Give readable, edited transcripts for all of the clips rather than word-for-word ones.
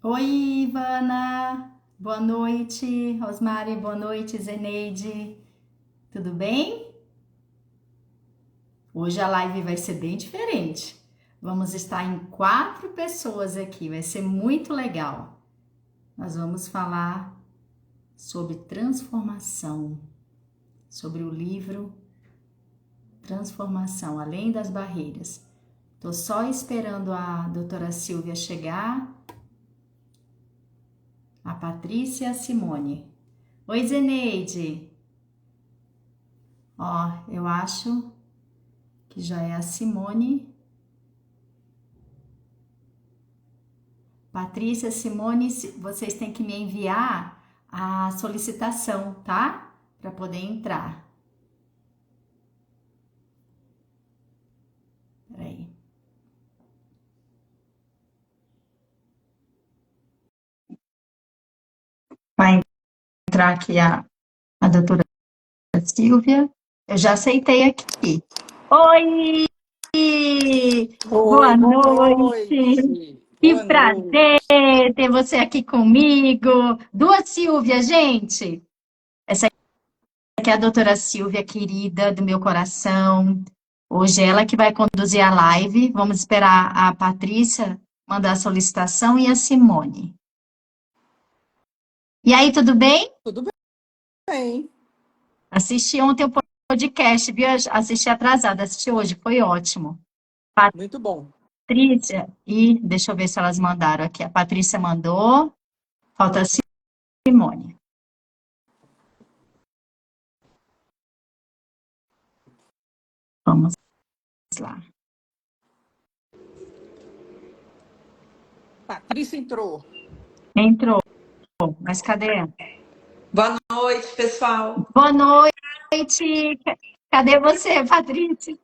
Oi, Ivana. Boa noite, Rosmari. Boa noite, Zeneide. Tudo bem? Hoje a live vai ser bem diferente. Vamos estar em 4 pessoas aqui, vai ser muito legal. Nós vamos falar sobre transformação, sobre o livro Transformação, Além das Barreiras. Tô só esperando a doutora Silvia chegar, a Patrícia e a Simone. Oi, Zeneide. Ó, eu acho que já é a Simone. Patrícia, Simone, vocês têm que me enviar a solicitação, tá? Para poder entrar. Peraí. Vai entrar aqui a doutora Silvia. Eu já aceitei aqui. Oi! Oi, Boa boa noite! noite. Que Boa prazer noite. ter você aqui comigo. Duas Silvia, gente. Essa aqui é a doutora Silvia, querida do meu coração. Hoje é ela que vai conduzir a live. Vamos esperar a Patrícia mandar a solicitação e a Simone. E aí, tudo bem? Tudo bem? Assisti ontem o podcast, viu? Assisti atrasada, assisti hoje, foi ótimo. Muito bom. Patrícia, e deixa eu ver se elas mandaram aqui. A Patrícia mandou, falta a Simone. Vamos lá. Patrícia entrou. Entrou, mas cadê? Boa noite, pessoal. Boa noite. Cadê você, Patrícia?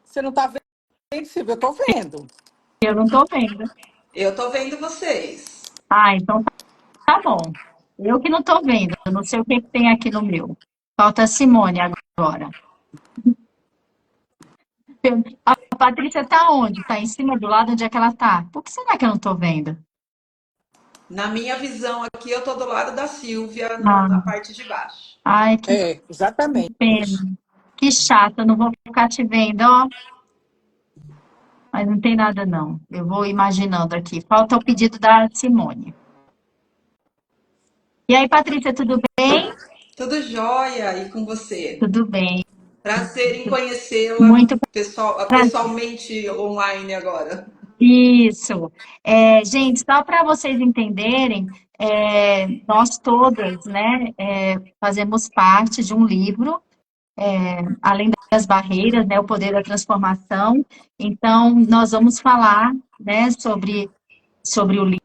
Você não está vendo, Silvia? Eu estou vendo. Eu não tô vendo. Eu tô vendo vocês. Ah, então tá bom. Eu que não tô vendo, eu não sei o que que tem aqui no meu. Falta a Simone agora. A Patrícia tá onde? Tá em cima do lado onde é que ela tá? Por que será que eu não tô vendo? Na minha visão aqui, eu tô do lado da Silvia, na Ah, parte de baixo. ai, que É, exatamente. pena. Que chata, eu não vou ficar te vendo, ó. Mas não tem nada não. Eu vou imaginando aqui. Falta o pedido da Simone. E aí, Patrícia, tudo bem? Tudo jóia e com você? Tudo bem. Prazer em conhecê-la Muito prazer. pessoalmente online agora. Isso. Gente, só para vocês entenderem, nós todas, né, fazemos parte de um livro, Além das Barreiras, né, o poder da transformação. Então, nós vamos falar, né, sobre o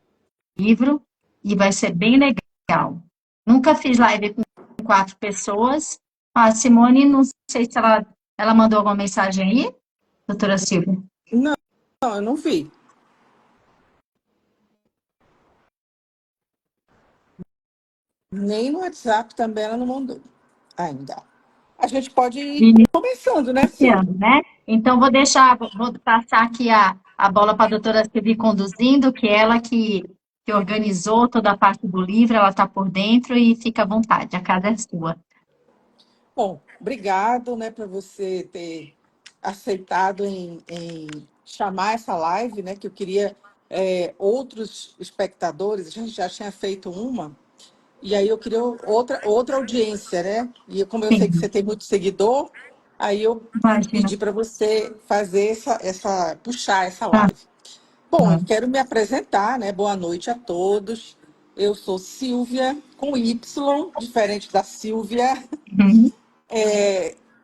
livro e vai ser bem legal. Nunca fiz live com 4 pessoas. A Simone, não sei se ela mandou alguma mensagem aí, doutora Silvia. Não, eu não vi. Nem no WhatsApp também ela não mandou ainda. A gente pode ir começando, né, Iniciando, Silvia? né? Então, vou passar aqui a bola para a doutora Silvia conduzindo, que ela que organizou toda a parte do livro, ela está por dentro e fica à vontade, a casa é sua. Bom, obrigado, né, por você ter aceitado em chamar essa live, né, que eu queria outros espectadores. A gente já tinha feito uma. E aí eu queria outra audiência, né? E como eu sei que Sim, você tem muito seguidor, aí eu imagina. pedi para você fazer puxar essa Ah, live. Bom, eu ah, quero me apresentar, né? Boa noite a todos. Eu sou Silvia, com Y, diferente da Silvia. uhum,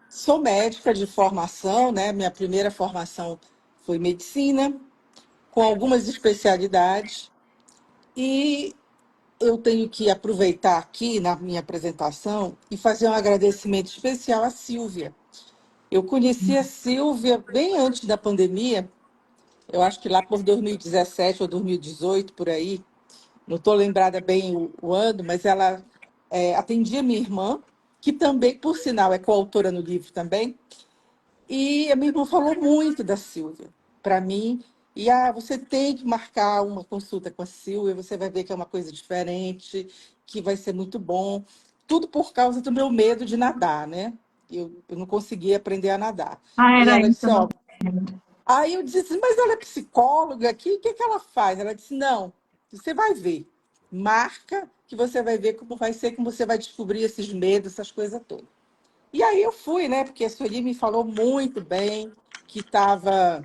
Sou médica de formação, né? Minha primeira formação foi medicina, com algumas especialidades. E eu tenho que aproveitar aqui na minha apresentação e fazer um agradecimento especial à Silvia. Eu conheci a Silvia bem antes da pandemia, eu acho que lá por 2017 ou 2018, por aí, não estou lembrada bem o ano, mas ela atendia minha irmã, que também, por sinal, é coautora no livro também, e a minha irmã falou muito da Silvia para mim, E você tem que marcar uma consulta com a Silvia, você vai ver que é uma coisa diferente, que vai ser muito bom. Tudo por causa do meu medo de nadar, né? Eu não conseguia aprender a nadar. Ah, E era ela isso, disse, eu ó, não lembro. aí eu disse assim, mas ela é psicóloga aqui, o que que ela faz? Ela disse, não, você vai ver. Marca que você vai ver como vai ser, como você vai descobrir esses medos, essas coisas todas. E aí eu fui, né? Porque a Sueli me falou muito bem que estava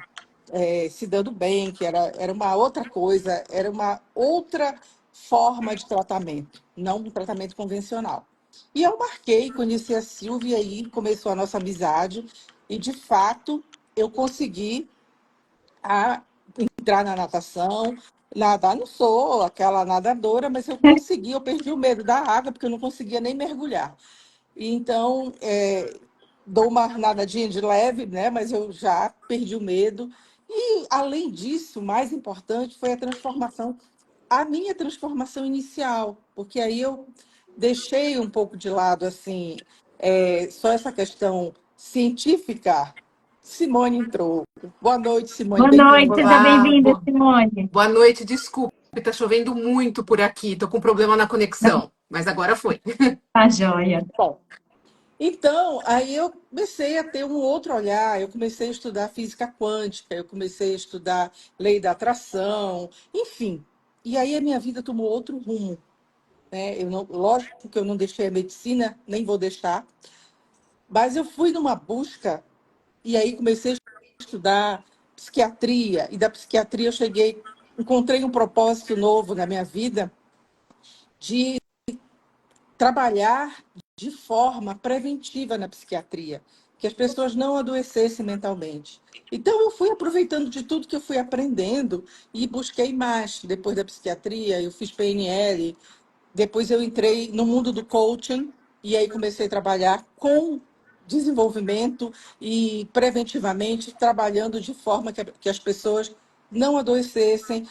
se dando bem, que era uma outra coisa, era uma outra forma de tratamento, não um tratamento convencional. E eu marquei, conheci a Silvia e aí começou a nossa amizade. E, de fato, eu consegui entrar na natação. Nadar, não sou aquela nadadora, mas eu consegui, eu perdi o medo da água, porque eu não conseguia nem mergulhar. E então, dou uma nadadinha de leve, né? Mas eu já perdi o medo. E, além disso, mais importante foi a minha transformação inicial, porque aí eu deixei um pouco de lado, assim, só essa questão científica. Simone entrou. Boa noite, Simone, Boa noite, bem-vinda. seja Olá, bem-vinda, Simone. boa noite, desculpe, tá chovendo muito por aqui, tô com problema na conexão, mas agora foi. Tá joia. Bom, então, aí eu comecei a ter um outro olhar, eu comecei a estudar física quântica, eu comecei a estudar lei da atração, enfim. E aí a minha vida tomou outro rumo, né? Eu não, lógico que eu não deixei a medicina, nem vou deixar, mas eu fui numa busca e aí comecei a estudar psiquiatria, e da psiquiatria eu cheguei, encontrei um propósito novo na minha vida de trabalhar de forma preventiva na psiquiatria, que as pessoas não adoecessem mentalmente. Então, eu fui aproveitando de tudo que eu fui aprendendo e busquei mais. Depois da psiquiatria, eu fiz PNL, depois eu entrei no mundo do coaching e aí comecei a trabalhar com desenvolvimento e preventivamente trabalhando de forma que as pessoas não adoecessem,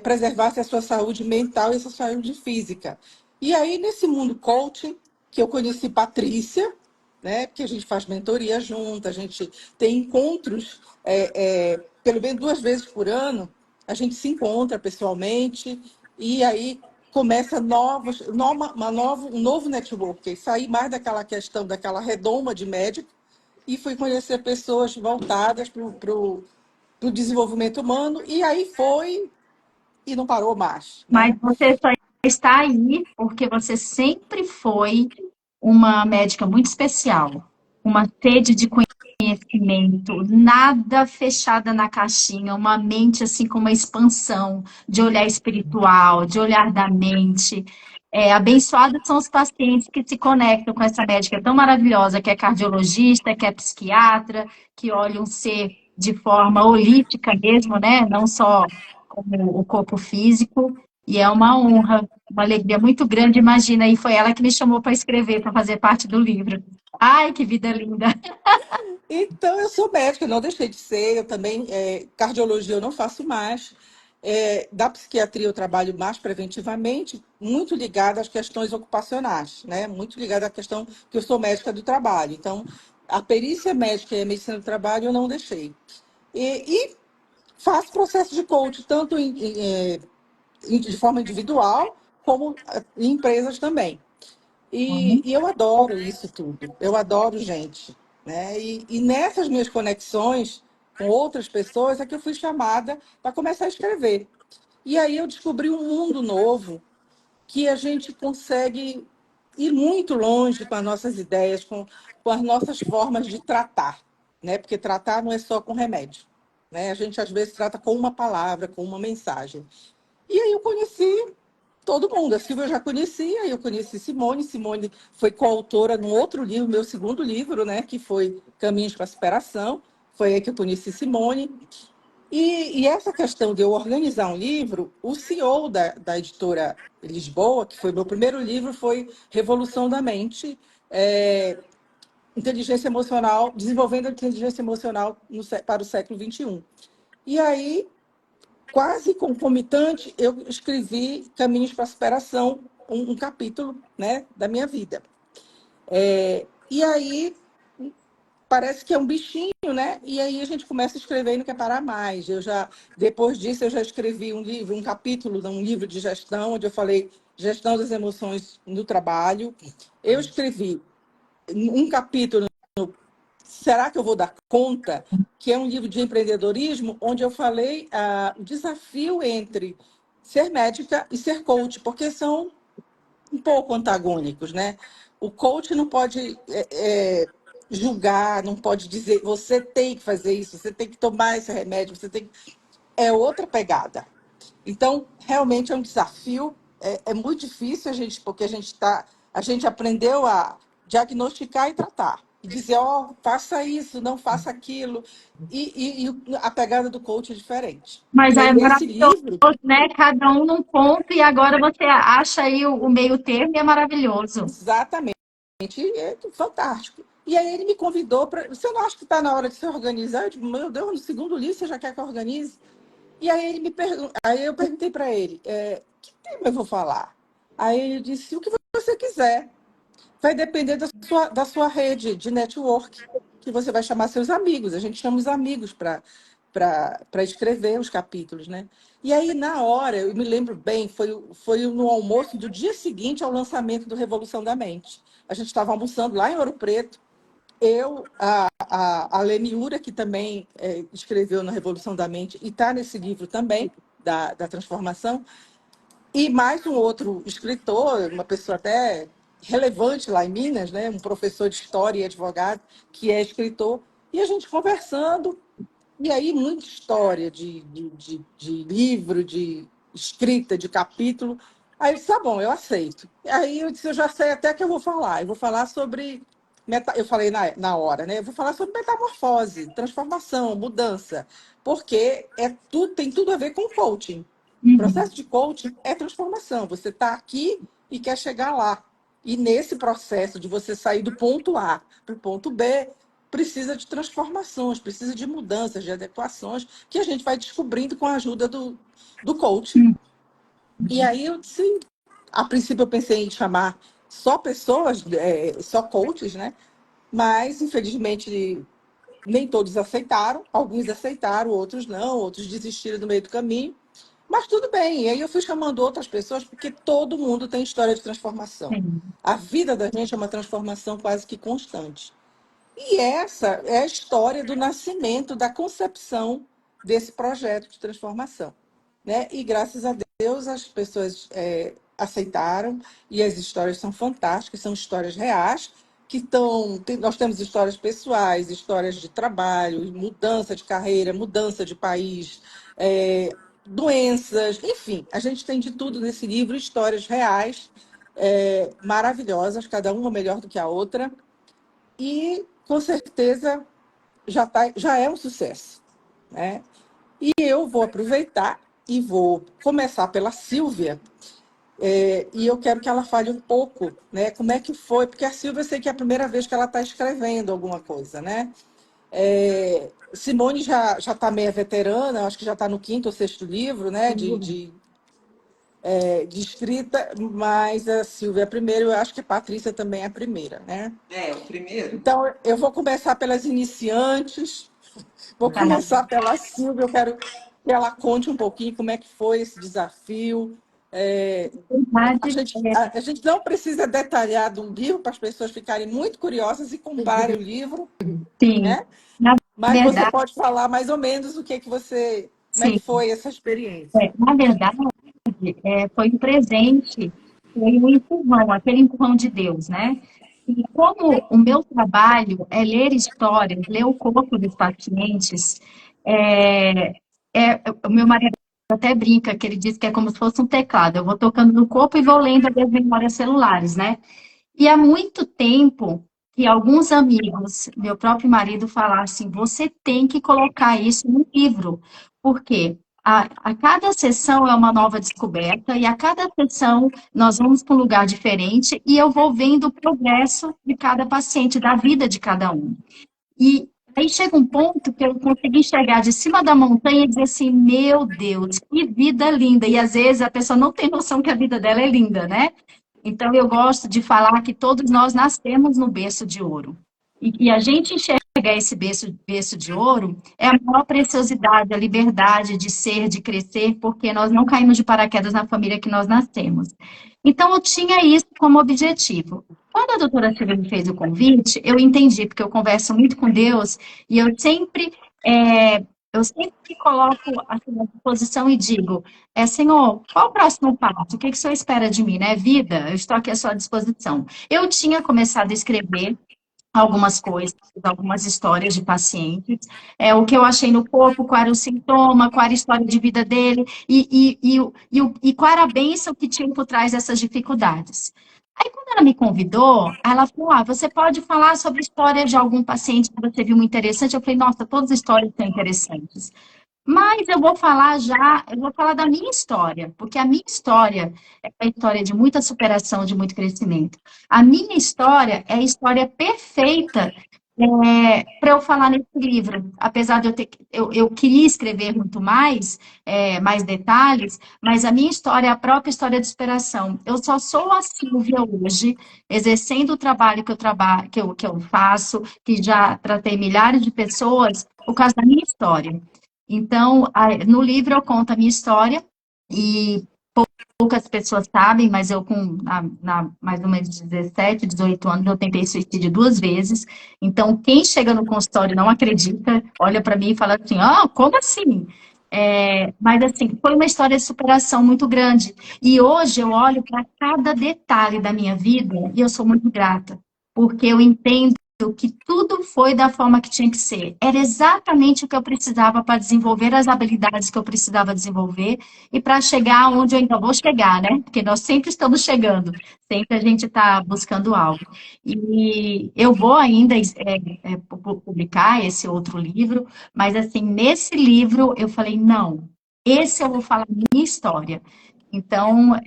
preservassem a sua saúde mental e a sua saúde física. E aí, nesse mundo coaching, que eu conheci Patrícia, né? Porque a gente faz mentoria junto, a gente tem encontros, pelo menos 2 vezes por ano, a gente se encontra pessoalmente, e aí começa um novo network. Sair mais daquela questão, daquela redoma de médico, e fui conhecer pessoas voltadas para o desenvolvimento humano, e aí foi, e não parou mais, Mas né? você só está aí porque você sempre foi uma médica muito especial, uma sede de conhecimento, nada fechada na caixinha, uma mente assim com uma expansão de olhar espiritual, de olhar da mente. Abençoados são os pacientes que se conectam com essa médica tão maravilhosa, que é cardiologista, que é psiquiatra, que olha um ser de forma holística mesmo, né? Não só como o corpo físico. E é uma honra, uma alegria muito grande. Imagina, e foi ela que me chamou para escrever, para fazer parte do livro. Ai, que vida linda! Então, eu sou médica, eu não deixei de ser, eu também, cardiologia eu não faço mais. Da psiquiatria eu trabalho mais preventivamente, muito ligada às questões ocupacionais, né? Muito ligada à questão que eu sou médica do trabalho. Então, a perícia médica e a medicina do trabalho eu não deixei. E faço processo de coach, tanto de forma individual, como em empresas também. E eu adoro isso tudo. Eu adoro gente, né? E nessas minhas conexões com outras pessoas é que eu fui chamada para começar a escrever. E aí eu descobri um mundo novo que a gente consegue ir muito longe com as nossas ideias, com as nossas formas de tratar, né? Porque tratar não é só com remédio, né? A gente às vezes trata com uma palavra, com uma mensagem. E aí eu conheci todo mundo. A Silvia eu já conhecia, eu conheci Simone. Simone foi coautora num outro livro, meu segundo livro, né, que foi Caminhos para a Superação. Foi aí que eu conheci Simone. E essa questão de eu organizar um livro, o CEO da editora Lisboa, que foi meu primeiro livro, foi Revolução da Mente, inteligência emocional, desenvolvendo a inteligência emocional para o século XXI. E aí quase concomitante, eu escrevi Caminhos para a Superação, um capítulo, né, da minha vida. E aí parece que é um bichinho, né? E aí a gente começa a escrever e não quer parar mais. Depois disso, eu já escrevi um livro, um capítulo de um livro de gestão, onde eu falei gestão das emoções no trabalho. Eu escrevi um capítulo, Será que eu vou dar conta? Que é um livro de empreendedorismo, onde eu falei o desafio entre ser médica e ser coach, porque são um pouco antagônicos, né? O coach não pode julgar, não pode dizer você tem que fazer isso, você tem que tomar esse remédio, você tem que... É outra pegada. Então, realmente é um desafio, é muito difícil porque a gente aprendeu a diagnosticar e tratar. E dizer, faça isso, não faça aquilo. E a pegada do coach é diferente. Mas E aí, é nesse maravilhoso, livro, né? Cada um num ponto e agora você acha aí o meio termo e é maravilhoso. exatamente, é fantástico. E aí ele me convidou para... Você não acha que está na hora de se organizar? Eu digo, meu Deus, no segundo livro você já quer que eu organize? E aí aí eu perguntei para ele, que tema eu vou falar? Aí ele disse, o que você quiser. Vai depender da sua rede de network, que você vai chamar seus amigos. A gente chama os amigos para escrever os capítulos, né? E aí, na hora, eu me lembro bem, foi no almoço do dia seguinte ao lançamento do Revolução da Mente. A gente estava almoçando lá em Ouro Preto, eu, a Lê Miura, que também escreveu na Revolução da Mente e está nesse livro também, da transformação, e mais um outro escritor, uma pessoa até relevante lá em Minas, né? Um professor de história e advogado, que é escritor, e a gente conversando, e aí muita história de livro, de escrita, de capítulo. Aí eu disse, tá bom, eu aceito. Aí eu disse, eu já sei até que eu vou falar. Eu vou falar sobre... Eu falei na hora, né? Eu vou falar sobre metamorfose, transformação, mudança, porque tem tudo a ver com coaching. O Uhum. processo de coaching é transformação. Você está aqui e quer chegar lá. E nesse processo de você sair do ponto A para o ponto B, precisa de transformações, precisa de mudanças, de adequações, que a gente vai descobrindo com a ajuda do coaching. E aí eu disse, a princípio eu pensei em chamar só pessoas, só coaches, né? Mas, infelizmente, nem todos aceitaram. Alguns aceitaram, outros não, outros desistiram no meio do caminho. Mas tudo bem. E aí eu fui chamando outras pessoas, porque todo mundo tem história de transformação. Sim. A vida da gente é uma transformação quase que constante. E essa é a história do nascimento, da concepção desse projeto de transformação, né? E graças a Deus as pessoas aceitaram e as histórias são fantásticas, são histórias reais nós temos histórias pessoais, histórias de trabalho, mudança de carreira, mudança de país, doenças, enfim, a gente tem de tudo nesse livro, histórias reais, maravilhosas, cada uma melhor do que a outra. E, com certeza, já é um sucesso, né? E eu vou aproveitar e vou começar pela Silvia, e eu quero que ela fale um pouco, né, como é que foi, porque a Silvia eu sei que é a primeira vez que ela está escrevendo alguma coisa, né? Simone já está meia veterana, acho que já está no quinto ou sexto livro, né, de escrita, mas a Silvia é a primeira, eu acho que a Patrícia também é a primeira, né? É, o primeiro. Então, eu vou começar pelas iniciantes. Vou Tá. começar pela Silvia, eu quero que ela conte um pouquinho como é que foi esse desafio. A Verdade, gente, a gente não precisa detalhar do livro para as pessoas ficarem muito curiosas e comprarem o livro, sim. né? Na Mas você verdade, pode falar mais ou menos como é que sim. foi essa experiência. Na verdade, foi um presente, foi um empurrão, aquele empurrão de Deus, né? E como o meu trabalho é ler histórias, ler o corpo dos pacientes, é, o meu marido até brinca, que ele diz que é como se fosse um teclado. Eu vou tocando no corpo e vou lendo as memórias celulares, né? E há muito tempo que alguns amigos, meu próprio marido, falaram assim: você tem que colocar isso no livro, porque a cada sessão é uma nova descoberta, e a cada sessão nós vamos para um lugar diferente, e eu vou vendo o progresso de cada paciente, da vida de cada um. E aí chega um ponto que eu consegui enxergar de cima da montanha e dizer assim: meu Deus, que vida linda! E às vezes a pessoa não tem noção que a vida dela é linda, né? Então, eu gosto de falar que todos nós nascemos no berço de ouro. E a gente enxerga pegar esse berço de ouro é a maior preciosidade, a liberdade de ser, de crescer, porque nós não caímos de paraquedas na família que nós nascemos. Então, eu tinha isso como objetivo. Quando a doutora Silvia me fez o convite, eu entendi, porque eu converso muito com Deus e eu sempre coloco assim, à disposição e digo, Senhor, qual o próximo passo? O que que o Senhor espera de mim, né? Vida, eu estou aqui à sua disposição. Eu tinha começado a escrever algumas coisas, algumas histórias de pacientes, o que eu achei no corpo, qual era o sintoma, qual era a história de vida dele, e qual era a bênção que tinha por trás dessas dificuldades. Aí, quando ela me convidou, ela falou, você pode falar sobre a história de algum paciente que você viu muito interessante? Eu falei, nossa, todas as histórias são interessantes. Mas eu vou falar da minha história, porque a minha história é a história de muita superação, de muito crescimento. A minha história é a história perfeita para eu falar nesse livro. Apesar de eu queria escrever muito mais, mais detalhes, mas a minha história é a própria história de superação. Eu só sou a Silvia hoje, exercendo o trabalho que eu faço, que já tratei milhares de pessoas, por causa da minha história. Então, no livro eu conto a minha história e poucas pessoas sabem, mas eu mais ou menos 17, 18 anos, eu tentei suicídio 2 vezes. Então, quem chega no consultório não acredita, olha para mim e fala assim, como assim? Mas assim, foi uma história de superação muito grande. E hoje eu olho para cada detalhe da minha vida e eu sou muito grata, porque eu entendo que tudo foi da forma que tinha que ser. Era exatamente o que eu precisava para desenvolver as habilidades que eu precisava desenvolver e para chegar onde eu ainda vou chegar, né? Porque nós sempre estamos chegando, sempre a gente está buscando algo. E eu vou ainda publicar esse outro livro, mas assim, nesse livro eu falei, não, esse eu vou falar minha história. Então,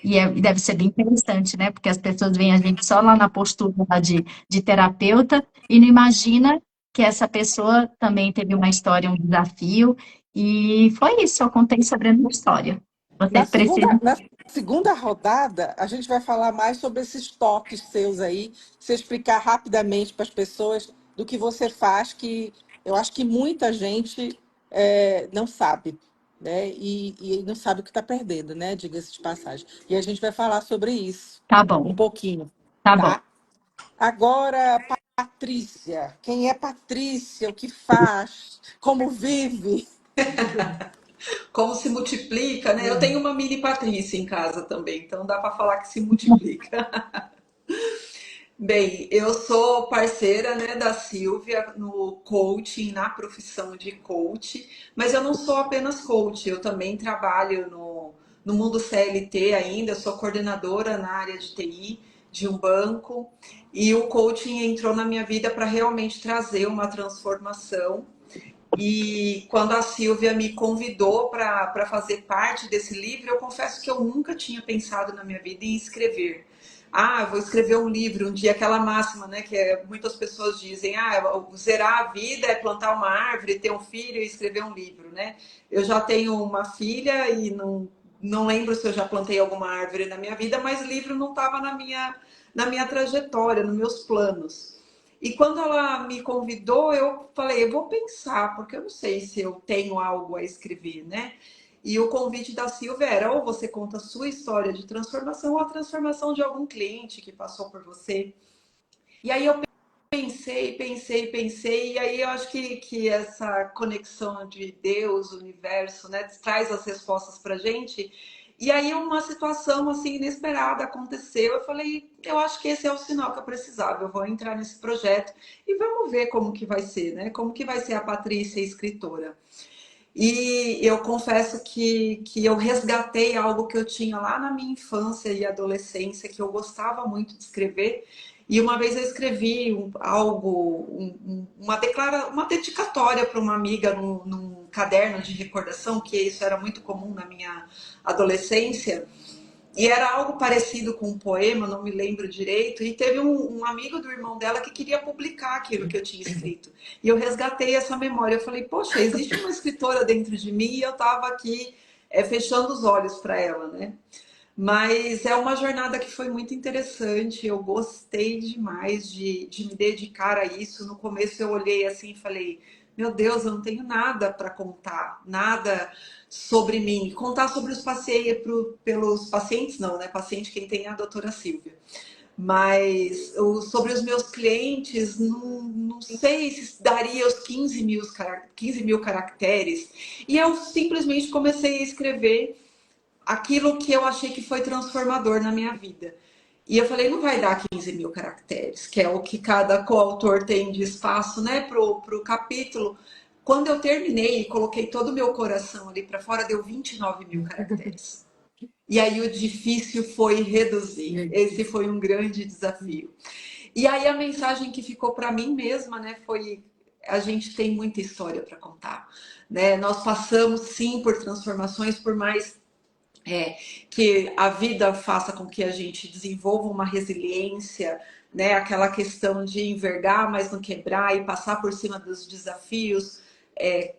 e deve ser bem interessante, né? Porque as pessoas veem a gente só lá na postura lá de terapeuta e não imagina que essa pessoa também teve uma história, um desafio, e foi isso, eu contei sobre a minha história. Você Na precisa. segunda, na segunda rodada, a gente vai falar mais sobre esses toques seus aí, você explicar rapidamente para as pessoas do que você faz, que eu acho que muita gente não sabe, né? E não sabe o que está perdendo, né? Diga-se de passagem. E a gente vai falar sobre isso Tá um bom, pouquinho, tá bom. tá? Agora, Patrícia. Quem é Patrícia? O que faz? Como vive? Como se multiplica, né? Eu tenho uma mini Patrícia em casa também, então dá para falar que se multiplica. Bem, eu sou parceira, né, da Silvia no coaching, na profissão de coach, mas eu não sou apenas coach, eu também trabalho no mundo CLT ainda, sou coordenadora na área de TI de um banco, e o coaching entrou na minha vida para realmente trazer uma transformação. E quando a Silvia me convidou para fazer parte desse livro, eu confesso que eu nunca tinha pensado na minha vida em escrever. Eu vou escrever um livro um dia, aquela máxima, né, muitas pessoas dizem, zerar a vida é plantar uma árvore, ter um filho e escrever um livro, né? Eu já tenho uma filha e não lembro se eu já plantei alguma árvore na minha vida, mas livro não estava na minha trajetória, nos meus planos. E quando ela me convidou, eu falei, eu vou pensar, porque eu não sei se eu tenho algo a escrever, né? E o convite da Silvia era, ou você conta a sua história de transformação, ou a transformação de algum cliente que passou por você. E aí eu pensei, e aí eu acho que essa conexão de Deus, universo, né, traz as respostas pra gente. E aí uma situação assim inesperada aconteceu. Eu falei, eu acho que esse é o sinal que eu precisava. Eu vou entrar nesse projeto e vamos ver como que vai ser, né? Como que vai ser a Patrícia escritora. E eu confesso que eu resgatei algo que eu tinha lá na minha infância e adolescência, que eu gostava muito de escrever. E uma vez eu escrevi uma dedicatória para uma amiga num caderno de recordação, que isso era muito comum na minha adolescência. E era algo parecido com um poema, não me lembro direito, e teve um amigo do irmão dela que queria publicar aquilo que eu tinha escrito. E eu resgatei essa memória. Eu falei, poxa, existe uma escritora dentro de mim e eu estava aqui fechando os olhos para ela, né? Mas é uma jornada que foi muito interessante. Eu gostei demais de me dedicar a isso. No começo eu olhei assim e falei: Meu Deus, eu não tenho nada para contar, nada sobre mim. Contar sobre os pacientes, pelos pacientes, não, né? Paciente quem tem é a doutora Silvia. Mas sobre os meus clientes, não sei se daria os 15 mil caracteres. E eu simplesmente comecei a escrever aquilo que eu achei que foi transformador na minha vida. E eu falei, não vai dar 15 mil caracteres, que é o que cada coautor tem de espaço, né, pro capítulo. Quando eu terminei e coloquei todo o meu coração ali para fora, deu 29 mil caracteres. E aí o difícil foi reduzir. Esse foi um grande desafio. E aí a mensagem que ficou para mim mesma, né, foi: a gente tem muita história para contar, né? Nós passamos sim por transformações, por mais que a vida faça com que a gente desenvolva uma resiliência, né? Aquela questão de envergar, mas não quebrar e passar por cima dos desafios,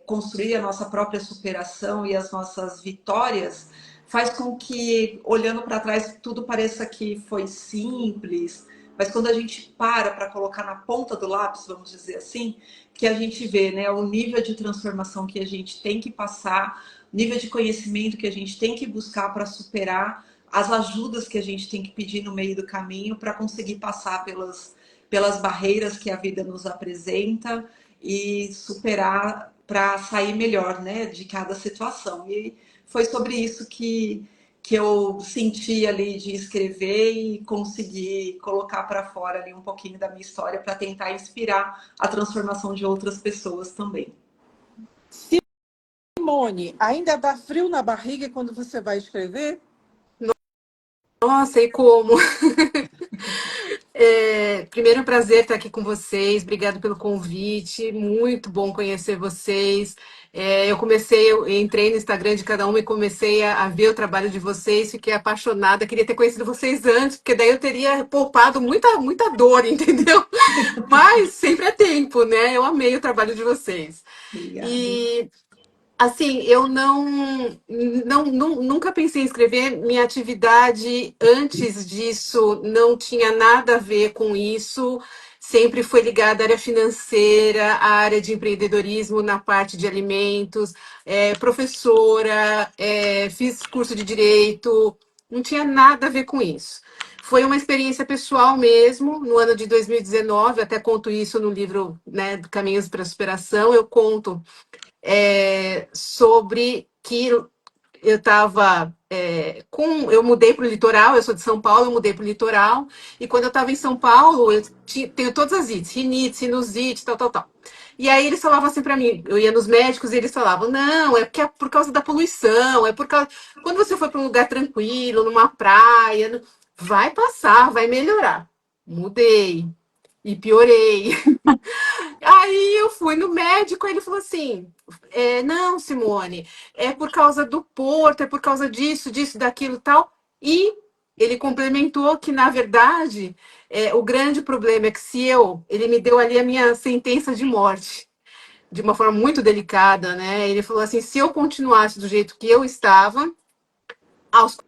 construir a nossa própria superação e as nossas vitórias, faz com que, olhando para trás, tudo pareça que foi simples, mas quando a gente para colocar na ponta do lápis, vamos dizer assim, que a gente vê, né, o nível de transformação que a gente tem que passar, nível de conhecimento que a gente tem que buscar para superar, as ajudas que a gente tem que pedir no meio do caminho para conseguir passar pelas barreiras que a vida nos apresenta e superar para sair melhor, né, de cada situação. E foi sobre isso que eu senti ali de escrever e conseguir colocar para fora ali um pouquinho da minha história para tentar inspirar a transformação de outras pessoas também. Simone, ainda dá frio na barriga quando você vai escrever? Nossa, e como? Primeiro, é um prazer estar aqui com vocês. Obrigado pelo convite. Muito bom conhecer vocês. Eu entrei no Instagram de cada uma e comecei a ver o trabalho de vocês. Fiquei apaixonada. Queria ter conhecido vocês antes, porque daí eu teria poupado muita dor, entendeu? Mas sempre é tempo, né? Eu amei o trabalho de vocês. Obrigada. E assim, eu nunca pensei em escrever. Minha atividade antes disso não tinha nada a ver com isso. Sempre foi ligada à área financeira, à área de empreendedorismo na parte de alimentos, professora, fiz curso de direito, não tinha nada a ver com isso. Foi uma experiência pessoal mesmo, no ano de 2019, até conto isso no livro, né, Caminhos para a Superação, eu conto sobre que eu estava eu mudei para o litoral, eu sou de São Paulo, eu mudei para o litoral, e quando eu estava em São Paulo, tenho todas as ites, rinite, sinusite, tal, tal, tal. E aí eles falavam assim para mim, eu ia nos médicos e eles falavam, não, é porque é por causa da poluição, é por causa. Quando você for para um lugar tranquilo, numa praia, vai passar, vai melhorar. Mudei e piorei. Aí eu fui no médico, ele falou assim: não, Simone, é por causa do porto, é por causa disso, daquilo e tal. E ele complementou que, na verdade, o grande problema é que ele me deu ali a minha sentença de morte, de uma forma muito delicada, né? Ele falou assim: se eu continuasse do jeito que eu estava, aos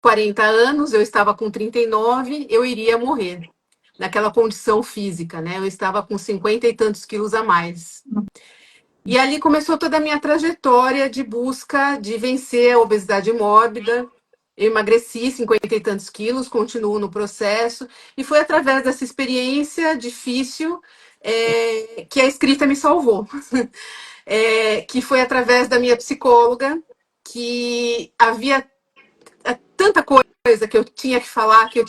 40 anos, eu estava com 39, eu iria morrer. Naquela condição física, né? Eu estava com 50 e tantos quilos a mais. E ali começou toda a minha trajetória de busca de vencer a obesidade mórbida. Eu emagreci 50 e tantos quilos, continuo no processo, e foi através dessa experiência difícil que a escrita me salvou. Que foi através da minha psicóloga, que havia tanta coisa que eu tinha que falar, que eu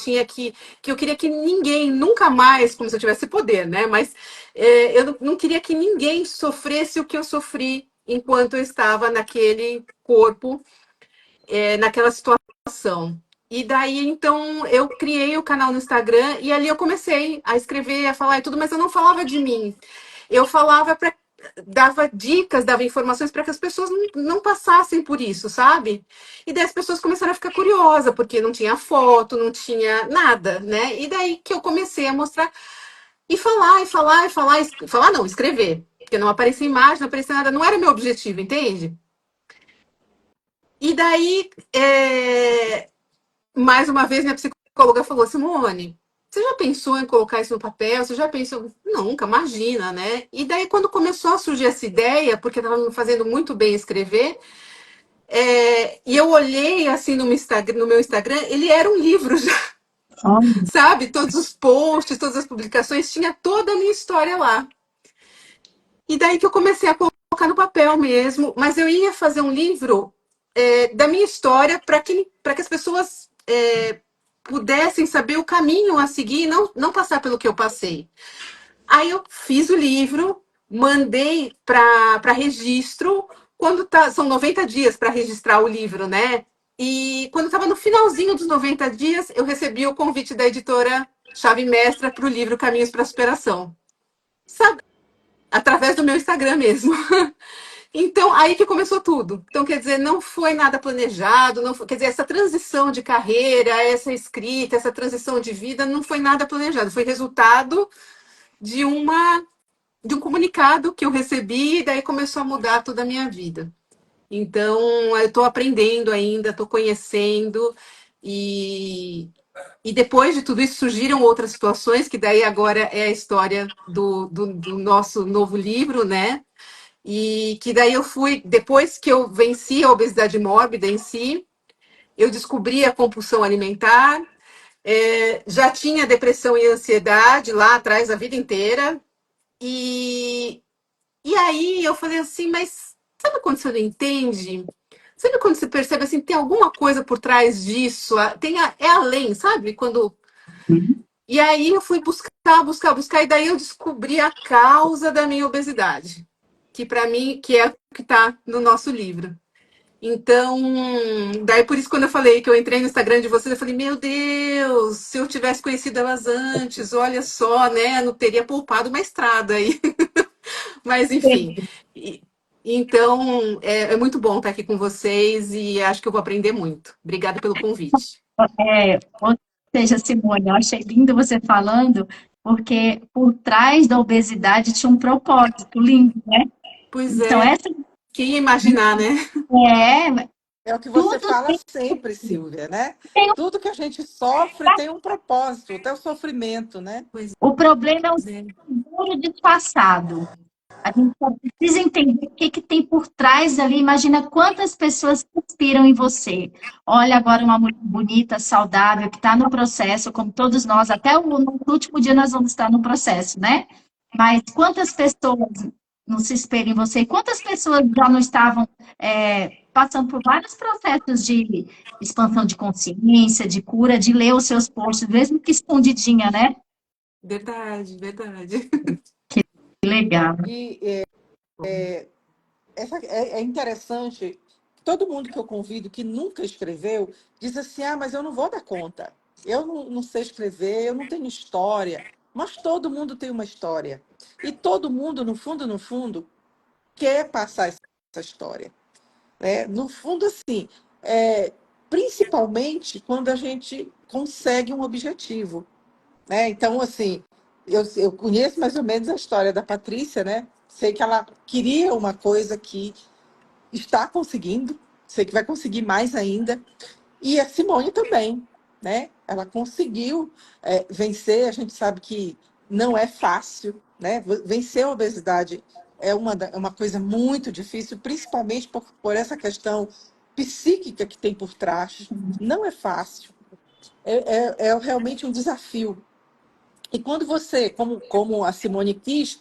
queria que ninguém, nunca mais, como se eu tivesse poder, né? Mas eu não queria que ninguém sofresse o que eu sofri enquanto eu estava naquele corpo, naquela situação. E daí, então, eu criei o canal no Instagram e ali eu comecei a escrever, a falar e tudo, mas eu não falava de mim. Eu falava para dava dicas, dava informações para que as pessoas não passassem por isso, sabe? E daí as pessoas começaram a ficar curiosas, porque não tinha foto, não tinha nada, né? E daí que eu comecei a mostrar e falar, e falar, e falar, falar não, escrever. Porque não aparecia imagem, não aparecia nada, não era meu objetivo, entende? E daí mais uma vez, minha psicóloga falou: Simone, você já pensou em colocar isso no papel? Você já pensou? Nunca, imagina, né? E daí, quando começou a surgir essa ideia, porque estava me fazendo muito bem escrever, e eu olhei assim no meu Instagram, ele era um livro já, Olha, sabe? Todos os posts, todas as publicações, tinha toda a minha história lá. E daí que eu comecei a colocar no papel mesmo, mas eu ia fazer um livro da minha história para que as pessoas pudessem saber o caminho a seguir e não passar pelo que eu passei. Aí eu fiz o livro, mandei para registro, são 90 dias para registrar o livro, né? E quando estava no finalzinho dos 90 dias, eu recebi o convite da editora Chave Mestra para o livro Caminhos para a Superação. Sabe? Através do meu Instagram mesmo. Então, aí que começou tudo. Então, quer dizer, não foi nada planejado, não foi, quer dizer, essa transição de carreira, essa escrita, essa transição de vida, não foi nada planejado. Foi resultado de de um comunicado que eu recebi e daí começou a mudar toda a minha vida. Então, eu estou aprendendo ainda, estou conhecendo e depois de tudo isso surgiram outras situações, que daí agora é a história do nosso novo livro, né? E que daí eu fui, depois que eu venci a obesidade mórbida em si, eu descobri a compulsão alimentar, já tinha depressão e ansiedade lá atrás a vida inteira, e, e aí eu falei assim, mas sabe quando você não entende? Sabe quando você percebe assim, tem alguma coisa por trás disso? É além, sabe? E aí eu fui buscar, e daí eu descobri a causa da minha obesidade, que para mim, que é o que está no nosso livro. Então, daí por isso quando eu falei que eu entrei no Instagram de vocês, eu falei, meu Deus, se eu tivesse conhecido elas antes, olha só, né, não teria poupado uma estrada aí. Mas enfim. E- então, é muito bom estar aqui com vocês e acho que eu vou aprender muito. Obrigada pelo convite. ou seja, Simone, eu achei lindo você falando, porque por trás da obesidade tinha um propósito lindo, né? Pois Então, é, essa quem ia imaginar, né? É o que você tudo fala sempre, Silvia, né? tem Tudo que a gente sofre tem um propósito, até o sofrimento, né? Pois o problema é o é, seguro disfarçado. A gente só precisa entender o que que tem por trás ali. Imagina quantas pessoas se inspiram em você. Olha agora uma mulher bonita, saudável, que está no processo, como todos nós, até no último dia nós vamos estar no processo, né? Mas quantas pessoas não se espelham em você? Quantas pessoas já não estavam passando por vários processos de expansão de consciência, de cura, de ler os seus posts, mesmo que escondidinha, né? verdade, verdade. Que legal. E é interessante, todo mundo que eu convido que nunca escreveu, diz assim, mas eu não vou dar conta. Eu não sei escrever, eu não tenho história. Mas todo mundo tem uma história. E todo mundo, no fundo, quer passar essa história. Né? No fundo, assim, principalmente quando a gente consegue um objetivo. Né? Então, assim, eu conheço mais ou menos a história da Patrícia, né? Sei que ela queria uma coisa que está conseguindo, sei que vai conseguir mais ainda, e a Simone também, né? Ela conseguiu vencer, a gente sabe que não é fácil, né? Vencer a obesidade é uma coisa muito difícil, principalmente por essa questão psíquica que tem por trás. Não é fácil, é realmente um desafio. E quando você, como a Simone quis,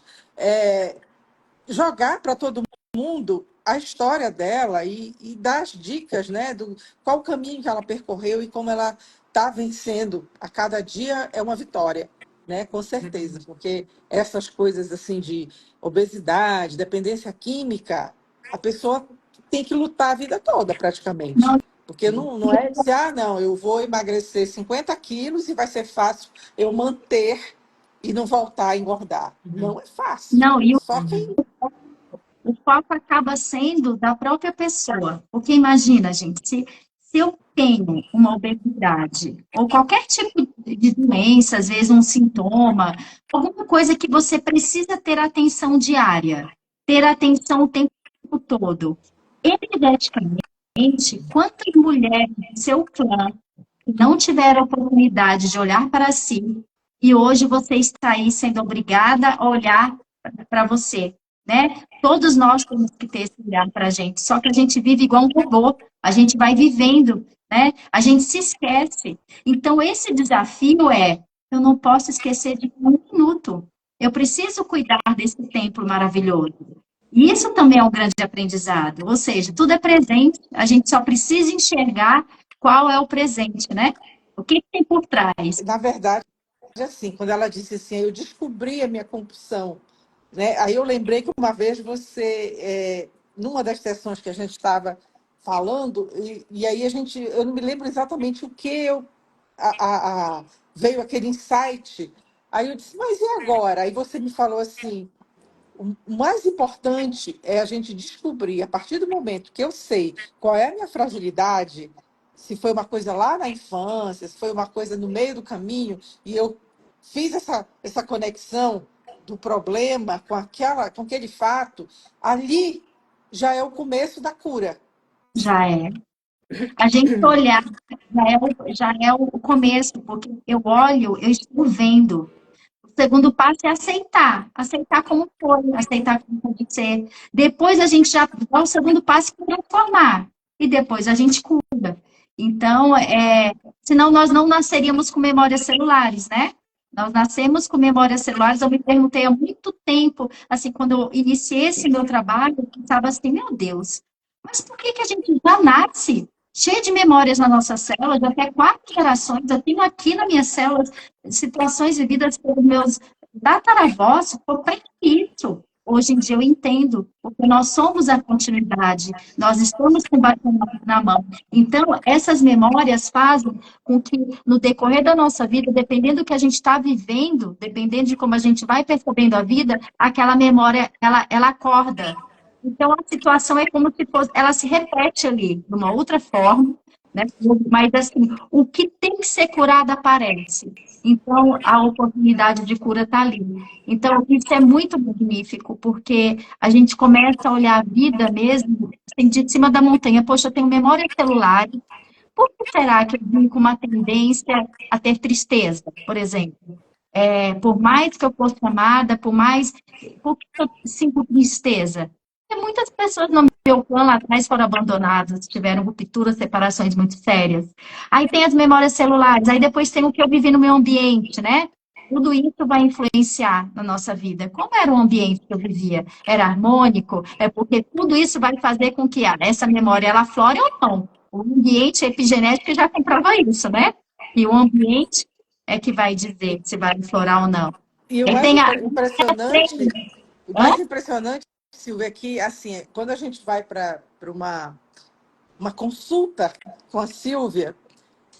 jogar para todo mundo a história dela e dar as dicas, né, do qual o caminho que ela percorreu e como ela está vencendo. A cada dia é uma vitória, né, com certeza, porque essas coisas assim de obesidade, dependência química, a pessoa tem que lutar a vida toda praticamente. Não, Porque não é dizer, não, eu vou emagrecer 50 quilos e vai ser fácil eu manter e não voltar a engordar. Não é fácil. não, e Só quem o foco acaba sendo da própria pessoa. Porque imagina, gente, se eu tenho uma obesidade ou qualquer tipo de doença, às vezes um sintoma, alguma coisa que você precisa ter atenção diária, ter atenção o tempo todo, energeticamente, quantas mulheres do seu clã não tiveram a oportunidade de olhar para si, e hoje você está aí sendo obrigada a olhar para você, né? Todos nós temos que ter esse olhar para a gente, só que a gente vive igual um robô, a gente vai vivendo, né? A gente se esquece. Então, esse desafio eu não posso esquecer de um minuto. Eu preciso cuidar desse templo maravilhoso. E isso também é um grande aprendizado, ou seja, tudo é presente, a gente só precisa enxergar qual é o presente, né? O que tem por trás? Na verdade, assim, quando ela disse assim, eu descobri a minha compulsão, né? Aí eu lembrei que uma vez você, numa das sessões que a gente estava falando, e aí eu não me lembro exatamente o que veio aquele insight. Aí eu disse, mas e agora? Aí você me falou assim, o mais importante é a gente descobrir, a partir do momento que eu sei qual é a minha fragilidade, se foi uma coisa lá na infância, se foi uma coisa no meio do caminho, e eu fiz essa conexão do problema com aquele fato, ali já é o começo da cura. Já é. A gente olhar já é o começo, porque eu olho, eu estou vendo. O segundo passo é aceitar, aceitar como foi, aceitar como pode ser. Depois a gente já dá o segundo passo que é transformar, e depois a gente cura. Então, senão nós não nasceríamos com memórias celulares, né? Nós nascemos com memórias celulares. Eu me perguntei há muito tempo, assim, quando eu iniciei esse meu trabalho, eu pensava assim, meu Deus, mas por que que a gente já nasce cheio de memórias na nossa célula, de até 4 gerações? Eu tenho aqui na minha célula situações vividas pelos meus tataravós, para isso. Hoje em dia eu entendo, porque nós somos a continuidade, nós estamos com o bastão na mão. Então, essas memórias fazem com que, no decorrer da nossa vida, dependendo do que a gente está vivendo, dependendo de como a gente vai percebendo a vida, aquela memória, ela acorda. Então, a situação é como se fosse, ela se repete ali, de uma outra forma, né? Mas, assim, o que tem que ser curado aparece. Então, a oportunidade de cura está ali. Então, isso é muito magnífico, porque a gente começa a olhar a vida mesmo, assim, de cima da montanha. Poxa, eu tenho memória celular. Por que será que eu vim com uma tendência a ter tristeza, por exemplo? Por mais que eu fosse amada, por que eu sinto tristeza? Porque muitas pessoas no meu clã lá atrás foram abandonadas, tiveram rupturas, separações muito sérias. Aí tem as memórias celulares, aí depois tem o que eu vivi no meu ambiente, né? Tudo isso vai influenciar na nossa vida. Como era o ambiente que eu vivia? Era harmônico? É porque tudo isso vai fazer com que essa memória ela aflore ou não. O ambiente epigenético já comprova isso, né? E o ambiente é que vai dizer se vai aflorar ou não. E Aí tem o Hã? mais impressionante, Silvia, é que assim, quando a gente vai para uma consulta com a Silvia,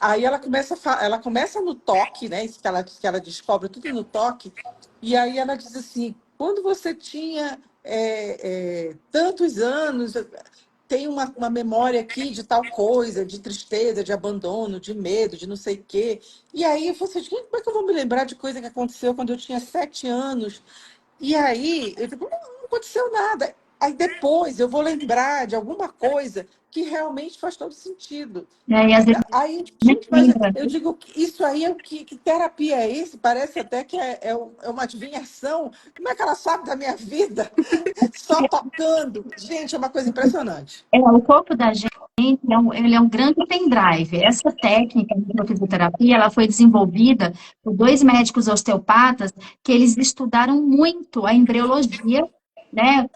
aí ela começa no toque, né? Isso que ela descobre tudo no toque, e aí ela diz assim: quando você tinha tantos anos, tem uma memória aqui de tal coisa, de tristeza, de abandono, de medo, de não sei o quê. E aí eu falei assim, como é que eu vou me lembrar de coisa que aconteceu quando eu tinha 7 anos? E aí eu digo, não aconteceu nada. Aí depois eu vou lembrar de alguma coisa que realmente faz todo sentido. E às vezes Aí, nem gente, mas lembra. eu digo, isso aí é o que terapia é isso? Parece até que é uma adivinhação. Como é que ela sabe da minha vida? Só tocando. Gente, é uma coisa impressionante. O corpo da gente ele é um grande pendrive. Essa técnica de fisioterapia, ela foi desenvolvida por 2 médicos osteopatas que eles estudaram muito a embriologia, né?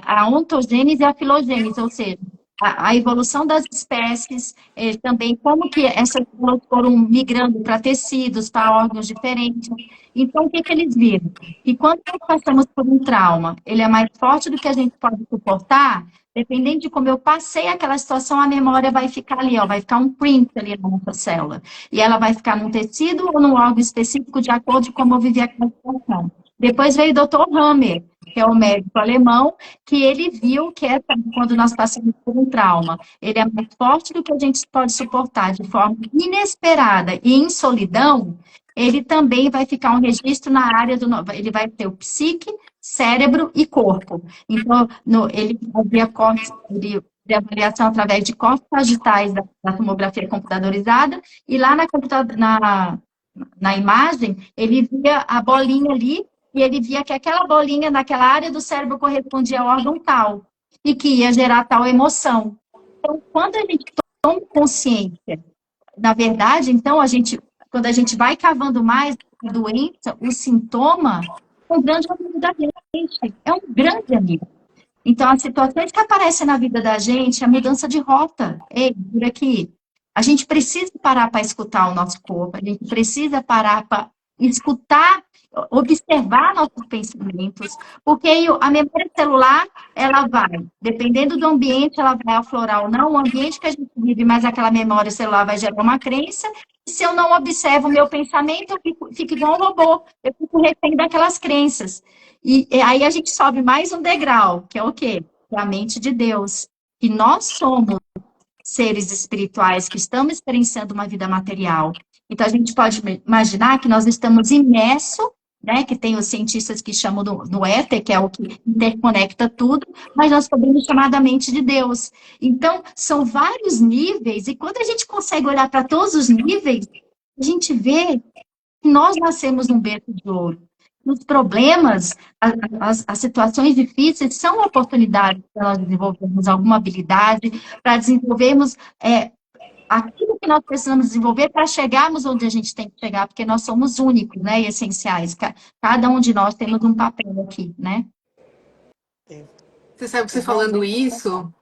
A ontogênese e a filogênese, ou seja, a evolução das espécies, também como que essas células foram migrando para tecidos, para órgãos diferentes. Então, o que que eles viram? Que quando nós passamos por um trauma, ele é mais forte do que a gente pode suportar. Dependendo de como eu passei aquela situação, a memória vai ficar ali, ó, vai ficar um print ali na nossa célula. E ela vai ficar num tecido ou num órgão específico de acordo com como eu vivi aquela situação. Depois veio o Dr. Hammer, que é o médico alemão, que ele viu que quando nós passamos por um trauma, ele é mais forte do que a gente pode suportar de forma inesperada e em solidão, ele também vai ficar um registro na área ele vai ter o psique, cérebro e corpo. Então, ele fazia cortes, ele de avaliação através de cortes sagitais da tomografia computadorizada, e lá na imagem, ele via a bolinha ali, e ele via que aquela bolinha naquela área do cérebro correspondia ao órgão tal, e que ia gerar tal emoção. Então, quando a gente toma consciência, na verdade, então, quando a gente vai cavando mais a doença, o sintoma, é um grande amigo da gente, é um grande amigo. Então, as situações que aparecem na vida da gente é mudança de rota. Ei, por aqui. A gente precisa parar para escutar o nosso corpo, a gente precisa parar para escutar, observar nossos pensamentos, porque a memória celular, ela vai, dependendo do ambiente, ela vai aflorar ou não, o ambiente que a gente vive, mas aquela memória celular vai gerar uma crença, e se eu não observo o meu pensamento, eu fico igual um robô, eu fico refém daquelas crenças. E aí a gente sobe mais um degrau, que é o quê? É a mente de Deus. E nós somos seres espirituais que estamos experienciando uma vida material. Então a gente pode imaginar que nós estamos imersos, né? Que tem os cientistas que chamam no éter, que é o que interconecta tudo, mas nós podemos chamar da mente de Deus. Então, são vários níveis, e quando a gente consegue olhar para todos os níveis, a gente vê que nós nascemos num berço de ouro. Os problemas, as situações difíceis são oportunidades para nós desenvolvermos alguma habilidade, para desenvolvermos aquilo que nós precisamos desenvolver para chegarmos onde a gente tem que chegar, porque nós somos únicos, né, e essenciais. Cada um de nós temos um papel aqui, né? Você sabe que você falando isso,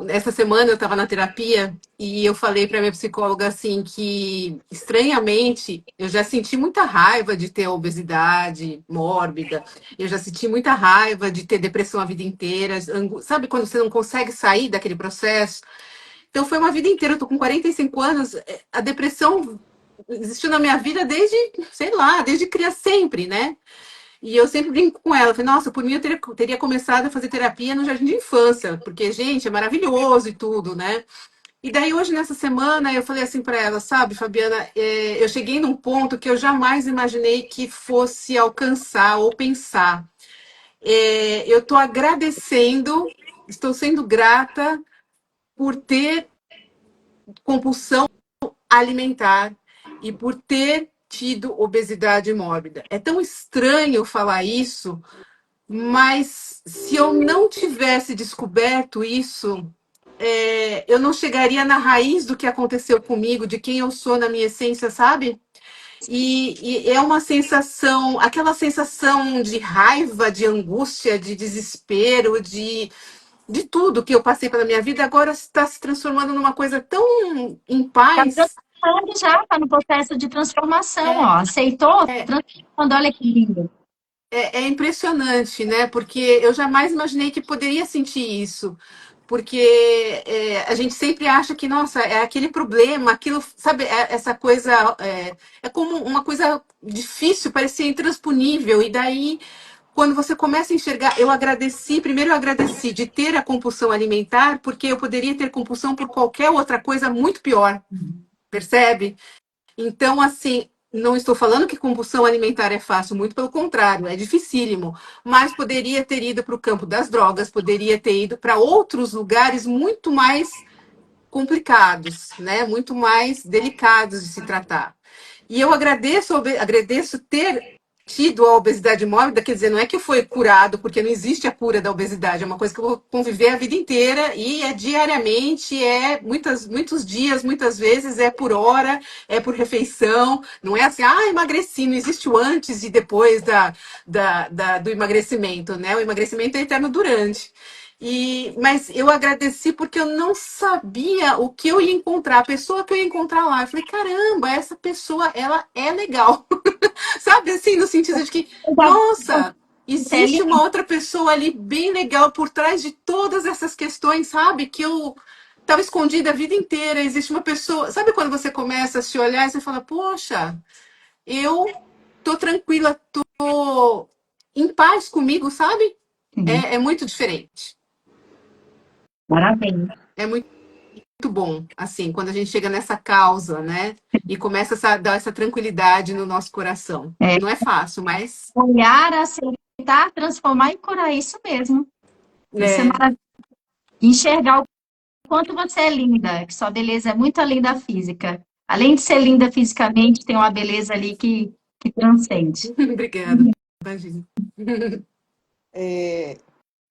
essa semana eu estava na terapia e eu falei para minha psicóloga assim que, estranhamente, eu já senti muita raiva de ter obesidade mórbida, eu já senti muita raiva de ter depressão a vida inteira, sabe quando você não consegue sair daquele processo? Então foi uma vida inteira, eu tô com 45 anos, a depressão existiu na minha vida desde, sei lá, desde criança sempre, né? E eu sempre brinco com ela, falei, nossa, por mim eu teria começado a fazer terapia no jardim de infância, porque, gente, é maravilhoso e tudo, né? E daí hoje, nessa semana, eu falei assim para ela, sabe, Fabiana, eu cheguei num ponto que eu jamais imaginei que fosse alcançar ou pensar. Eu estou agradecendo, estou sendo grata por ter compulsão alimentar e por ter tido obesidade mórbida. É tão estranho falar isso, mas se eu não tivesse descoberto isso, eu não chegaria na raiz do que aconteceu comigo, de quem eu sou na minha essência, sabe? E é uma sensação, aquela sensação de raiva, de angústia, de desespero, de tudo que eu passei pela minha vida, agora está se transformando numa coisa tão em Está paz. transformando já, está no processo de transformação, ó. Aceitou, transformando, olha que lindo. É impressionante, né? Porque eu jamais imaginei que poderia sentir isso. Porque a gente sempre acha que, nossa, é aquele problema, aquilo, sabe, essa coisa, é como uma coisa difícil, parecia intransponível. E daí, quando você começa a enxergar, primeiro eu agradeci de ter a compulsão alimentar, porque eu poderia ter compulsão por qualquer outra coisa muito pior, percebe? Então, assim, não estou falando que compulsão alimentar é fácil, muito pelo contrário, é dificílimo. Mas poderia ter ido para o campo das drogas, poderia ter ido para outros lugares muito mais complicados, né? Muito mais delicados de se tratar. E eu agradeço ter tido a obesidade mórbida, quer dizer, não é que foi curado, porque não existe a cura da obesidade, é uma coisa que eu vou conviver a vida inteira e é diariamente, muitos dias, muitas vezes, é por hora, é por refeição, não é assim, emagreci, não existe o antes e depois do emagrecimento, né? O emagrecimento é eterno durante. Mas eu agradeci porque eu não sabia o que eu ia encontrar, a pessoa que eu ia encontrar lá. Eu falei, caramba, essa pessoa, ela é legal. Sabe assim, no sentido de que, nossa, existe uma outra pessoa ali bem legal por trás de todas essas questões, sabe? Que eu estava escondida a vida inteira. Existe uma pessoa. Sabe quando você começa a se olhar e você fala, poxa, eu tô tranquila, tô em paz comigo, sabe? É muito diferente. Parabéns. É muito bom, assim, quando a gente chega nessa causa, né? E começa a dar essa tranquilidade no nosso coração. Não é fácil, mas. Olhar, aceitar, transformar e curar, isso mesmo. Isso é maravilhoso. enxergar o quanto você é linda, que sua beleza é muito além da física. Além de ser linda fisicamente, tem uma beleza ali que transcende. Obrigada, imagina.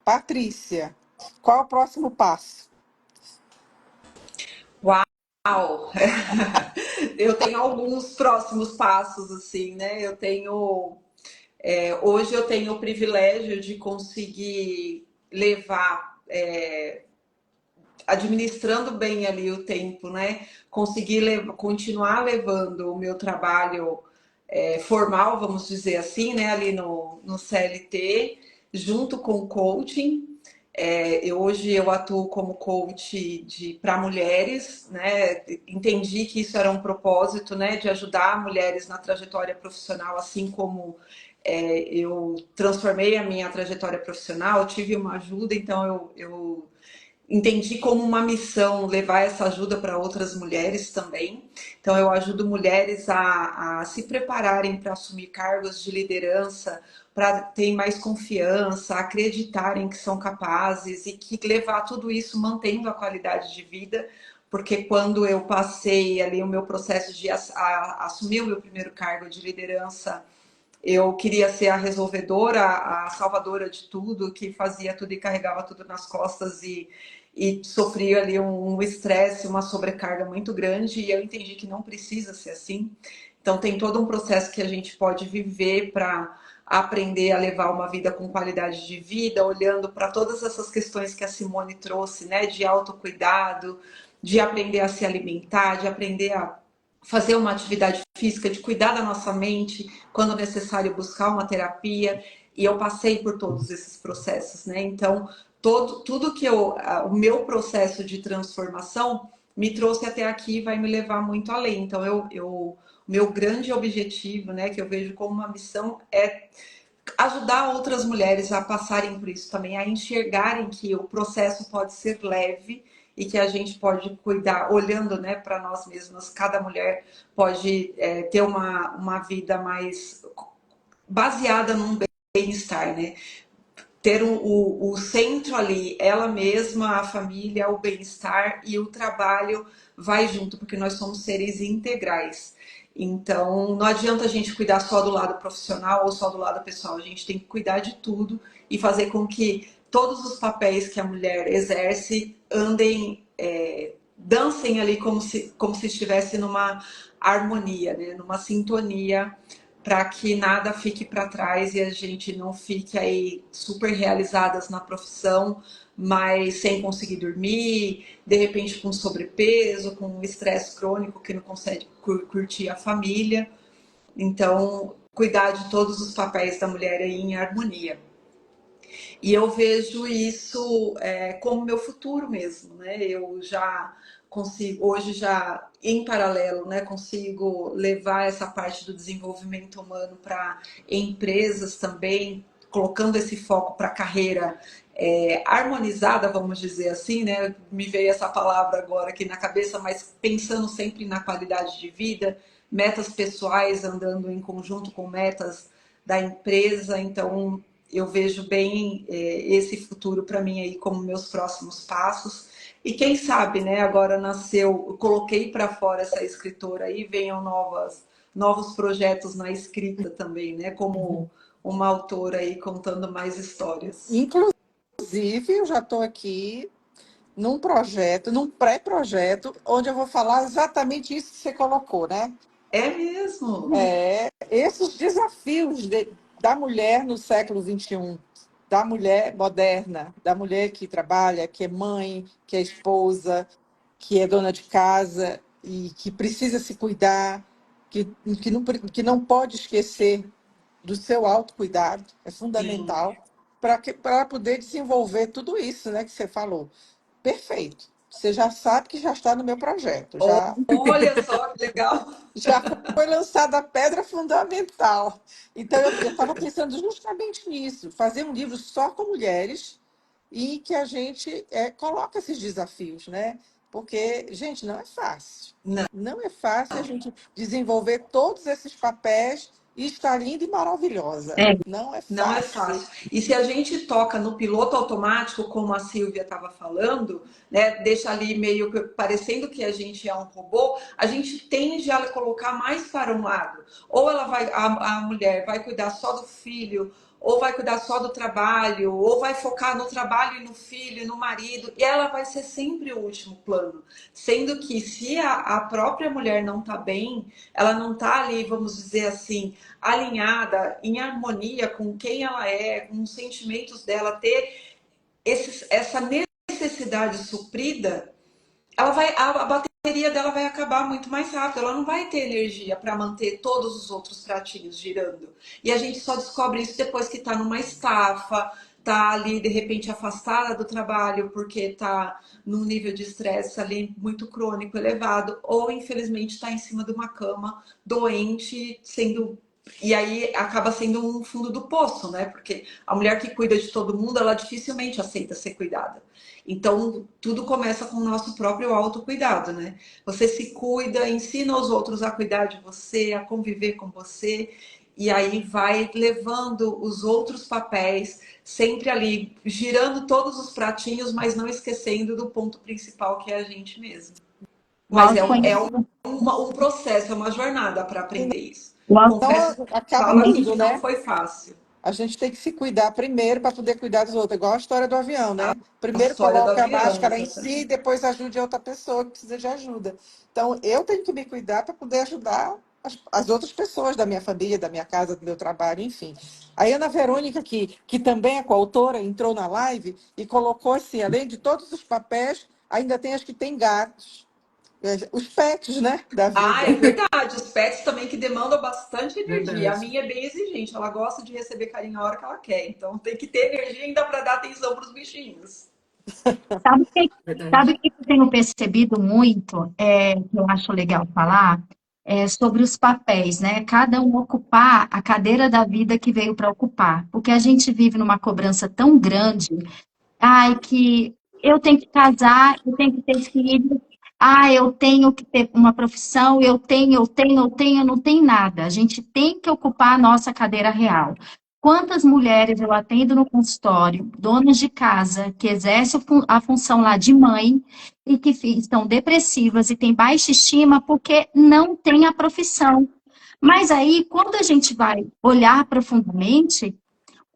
Patrícia, qual é o próximo passo? Uau! Eu tenho alguns próximos passos, assim, né? Hoje eu tenho o privilégio de conseguir levar, administrando bem ali o tempo, né? Conseguir continuar levando o meu trabalho formal, vamos dizer assim, né? Ali no CLT, junto com o coaching. Hoje eu atuo como coach para mulheres, né? Entendi que isso era um propósito, né? De ajudar mulheres na trajetória profissional, assim como eu transformei a minha trajetória profissional, tive uma ajuda, então eu entendi como uma missão levar essa ajuda para outras mulheres também. Então, eu ajudo mulheres a se prepararem para assumir cargos de liderança, para terem mais confiança, acreditarem que são capazes e que levar tudo isso mantendo a qualidade de vida. Porque quando eu passei ali o meu processo de assumir o meu primeiro cargo de liderança, eu queria ser a resolvedora, a salvadora de tudo, que fazia tudo e carregava tudo nas costas e sofria ali um estresse, uma sobrecarga muito grande. E eu entendi que não precisa ser assim. Então, tem todo um processo que a gente pode viver para aprender a levar uma vida com qualidade de vida, olhando para todas essas questões que a Simone trouxe, né, de autocuidado, de aprender a se alimentar, de aprender a fazer uma atividade física, de cuidar da nossa mente, quando necessário buscar uma terapia. E eu passei por todos esses processos, né? Então, tudo que o meu processo de transformação me trouxe até aqui e vai me levar muito além. Então, o meu grande objetivo, né, que eu vejo como uma missão, é ajudar outras mulheres a passarem por isso também, a enxergarem que o processo pode ser leve e que a gente pode cuidar, olhando, né, para nós mesmas. Cada mulher pode ter uma vida mais baseada num bem-estar, né? Ter o centro ali, ela mesma, a família, o bem-estar e o trabalho vai junto, porque nós somos seres integrais. Então, não adianta a gente cuidar só do lado profissional ou só do lado pessoal, a gente tem que cuidar de tudo e fazer com que todos os papéis que a mulher exerce andem, dancem ali como se estivesse numa harmonia, né? Numa sintonia, para que nada fique para trás e a gente não fique aí super realizadas na profissão, mas sem conseguir dormir, de repente com sobrepeso, com estresse crônico que não consegue curtir a família. Então, cuidar de todos os papéis da mulher aí em harmonia. E eu vejo isso como meu futuro mesmo, né? Eu já consigo, hoje já em paralelo, né, consigo levar essa parte do desenvolvimento humano para empresas também, colocando esse foco para a carreira harmonizada, vamos dizer assim, né? Me veio essa palavra agora aqui na cabeça, mas pensando sempre na qualidade de vida, metas pessoais andando em conjunto com metas da empresa. Então, eu vejo bem esse futuro para mim aí como meus próximos passos. E quem sabe, né? Agora nasceu, eu coloquei para fora essa escritora aí, venham novos projetos na escrita também, né? Como uma autora aí contando mais histórias. Inclusive, eu já estou aqui num projeto, num pré-projeto, onde eu vou falar exatamente isso que você colocou, né? É mesmo? Esses desafios da mulher no século XXI, da mulher moderna, da mulher que trabalha, que é mãe, que é esposa, que é dona de casa e que precisa se cuidar, que não pode esquecer do seu autocuidado, é Sim. fundamental para poder desenvolver tudo isso, né, que você falou. Perfeito. Você já sabe que já está no meu projeto, Olha só que legal. já foi lançada a pedra fundamental. Então, eu estava pensando justamente nisso, fazer um livro só com mulheres e que a gente coloca esses desafios, né? Porque, gente, não é fácil. Não. Não é fácil a gente desenvolver todos esses papéis e está linda e maravilhosa. É, Não é Não é fácil. fácil. E se a gente toca no piloto automático, como a Silvia estava falando, né, deixa ali meio que parecendo que a gente é um robô, a gente tende a colocar mais para um lado. Ou ela vai, a mulher vai cuidar só do filho, ou vai cuidar só do trabalho, ou vai focar no trabalho e no filho, e no marido, e ela vai ser sempre o último plano. Sendo que se a própria mulher não está bem, ela não está ali, vamos dizer assim, alinhada, em harmonia com quem ela é, com os sentimentos dela, ter essa necessidade suprida, ela vai, a bateria dela vai acabar muito mais rápido. Ela não vai ter energia para manter todos os outros pratinhos girando. E a gente só descobre isso depois que está numa estafa, tá ali de repente afastada do trabalho porque tá num nível de estresse ali muito crônico, elevado, ou infelizmente está em cima de uma cama doente, sendo. E aí acaba sendo um fundo do poço, né? Porque a mulher que cuida de todo mundo, ela dificilmente aceita ser cuidada. Então, tudo começa com o nosso próprio autocuidado, né? Você se cuida, ensina os outros a cuidar de você, a conviver com você, e aí vai levando os outros papéis, sempre ali, girando todos os pratinhos, mas não esquecendo do ponto principal, que é a gente mesmo. o Mas autoconhecimento, um processo, é uma jornada para aprender isso. o Confesso Então, que acaba falo assim tudo, que não né? foi fácil. A gente tem que se cuidar primeiro para poder cuidar dos outros. Igual a história do avião, né? A Primeiro história do coloca a avião, máscara em si, exatamente. depois ajude a outra pessoa que precisa de ajuda. Então, eu tenho que me cuidar para poder ajudar as outras pessoas da minha família, da minha casa, do meu trabalho, enfim. A Ana Verônica, que também é coautora, entrou na live e colocou assim, além de todos os papéis, ainda tem as que têm gatos. Os pets, né, da Ah, vida. é verdade. Os pets também que demandam bastante energia. A Verdade. minha é bem exigente. Ela gosta de receber carinho a hora que ela quer. Então tem que ter energia ainda para dar atenção para os bichinhos. sabe o que, sabe Verdade. o que eu tenho percebido muito, que eu acho legal falar? É sobre os papéis, né? Cada um ocupar a cadeira da vida que veio para ocupar. Porque a gente vive numa cobrança tão grande. Ai, que eu tenho que casar, eu tenho que ter filhos, eu tenho que ter uma profissão, eu não tenho nada. A gente tem que ocupar a nossa cadeira real. Quantas mulheres eu atendo no consultório, donas de casa, que exercem a função lá de mãe e que estão depressivas e têm baixa estima porque não têm a profissão. Mas aí, quando a gente vai olhar profundamente,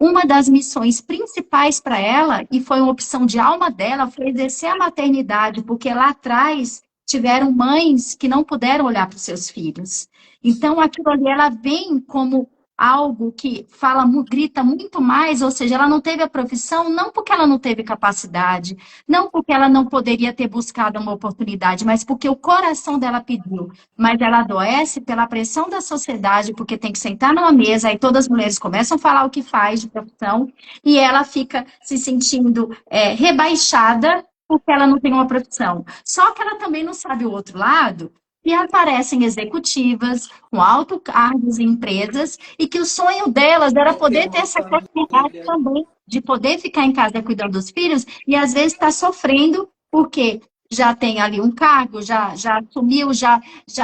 uma das missões principais para ela, e foi uma opção de alma dela, foi exercer a maternidade, porque lá atrás tiveram mães que não puderam olhar para os seus filhos. Então, aquilo ali, ela vem como algo que fala, grita muito mais, ou seja, ela não teve a profissão, não porque ela não teve capacidade, não porque ela não poderia ter buscado uma oportunidade, mas porque o coração dela pediu. Mas ela adoece pela pressão da sociedade, porque tem que sentar numa mesa, aí todas as mulheres começam a falar o que faz de profissão, e ela fica se sentindo rebaixada porque ela não tem uma profissão. Só que ela também não sabe o outro lado, e aparecem executivas com alto cargos em empresas, e que o sonho delas era Quer ter poder ter uma essa oportunidade família. também, de poder ficar em casa cuidando dos filhos, e às vezes está sofrendo, porque já tem ali um cargo, já assumiu,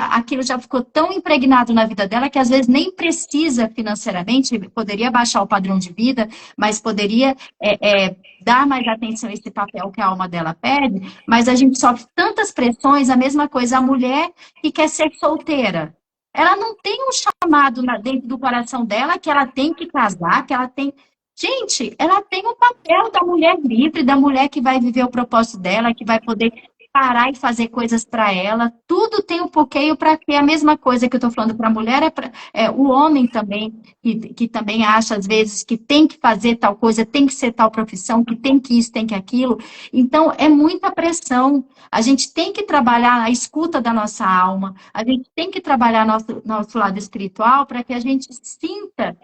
aquilo já ficou tão impregnado na vida dela que às vezes nem precisa financeiramente, poderia baixar o padrão de vida, mas poderia dar mais atenção a esse papel que a alma dela pede, mas a gente sofre tantas pressões, a mesma coisa a mulher que quer ser solteira. Ela não tem um chamado dentro do coração dela que ela tem que casar, que ela tem. Gente, ela tem o papel da mulher livre, da mulher que vai viver o propósito dela, que vai poder parar e fazer coisas para ela. Tudo tem um porquê e o para quê. A mesma coisa que eu estou falando para a mulher o homem também, que também acha, às vezes, que tem que fazer tal coisa, tem que ser tal profissão, que tem que isso, tem que aquilo. Então, é muita pressão. A gente tem que trabalhar a escuta da nossa alma, a gente tem que trabalhar nosso lado espiritual para que a gente sinta.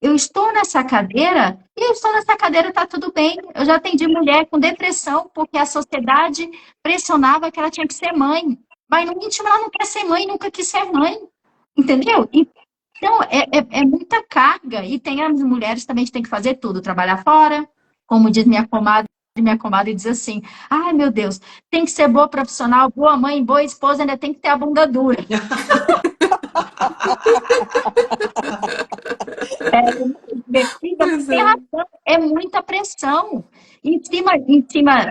Eu estou nessa cadeira e eu estou nessa cadeira, está tudo bem. Eu já atendi mulher com depressão porque a sociedade pressionava que ela tinha que ser mãe. Mas no íntimo ela não quer ser mãe, nunca quis ser mãe. Entendeu? Então, é muita carga. E tem as mulheres também que têm que fazer tudo, trabalhar fora, como diz minha comadre diz assim, ai meu Deus, tem que ser boa profissional, boa mãe, boa esposa, ainda tem que ter a bunda dura. Você Pois tem é. razão, é muita pressão em cima,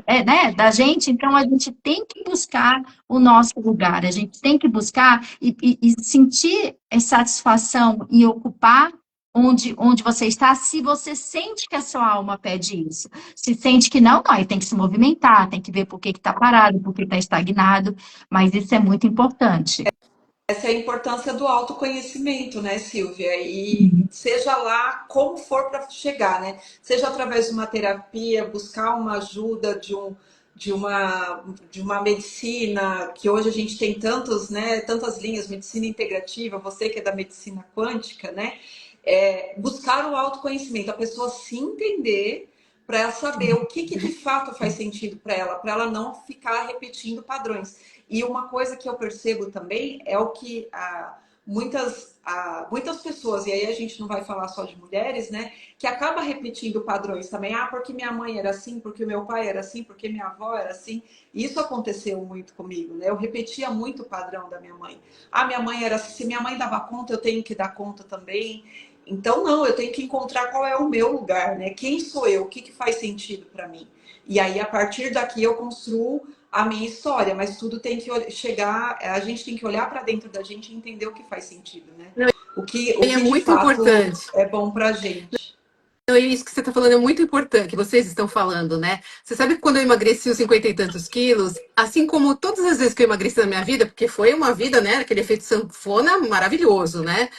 né, da gente, então a gente tem que buscar o nosso lugar, a gente tem que buscar e sentir satisfação e ocupar onde você está, se você sente que a sua alma pede isso. Se sente que não, não, aí tem que se movimentar, tem que ver por que está parado, por que está estagnado, mas isso é muito importante. Essa é a importância do autoconhecimento, né, Silvia? E seja lá como for para chegar, né? Seja através de uma terapia, buscar uma ajuda de uma medicina, que hoje a gente tem tantos, né, tantas linhas, medicina integrativa, você que é da medicina quântica, né? Buscar o autoconhecimento, a pessoa se entender para ela saber o que de fato faz sentido para ela não ficar repetindo padrões. E uma coisa que eu percebo também é o que muitas pessoas, e aí a gente não vai falar só de mulheres, né, que acaba repetindo padrões também. Ah, porque minha mãe era assim, porque o meu pai era assim, porque minha avó era assim. Isso aconteceu muito comigo, né? Eu repetia muito o padrão da minha mãe. Ah, minha mãe era assim, se minha mãe dava conta, eu tenho que dar conta também. Então, não, eu tenho que encontrar qual é o meu lugar, né? Quem sou eu? O que faz sentido para mim? E aí, a partir daqui, eu construo a minha história, mas tudo tem que chegar, a gente tem que olhar para dentro da gente e entender o que faz sentido, né? Não, O que, e o é que de muito fato importante. é bom pra gente. Então, isso que você está falando é muito importante, que vocês estão falando, né? Você sabe que quando eu emagreci os 50 e tantos quilos, assim como todas as vezes que eu emagreci na minha vida, porque foi uma vida, né? Aquele efeito sanfona maravilhoso, né?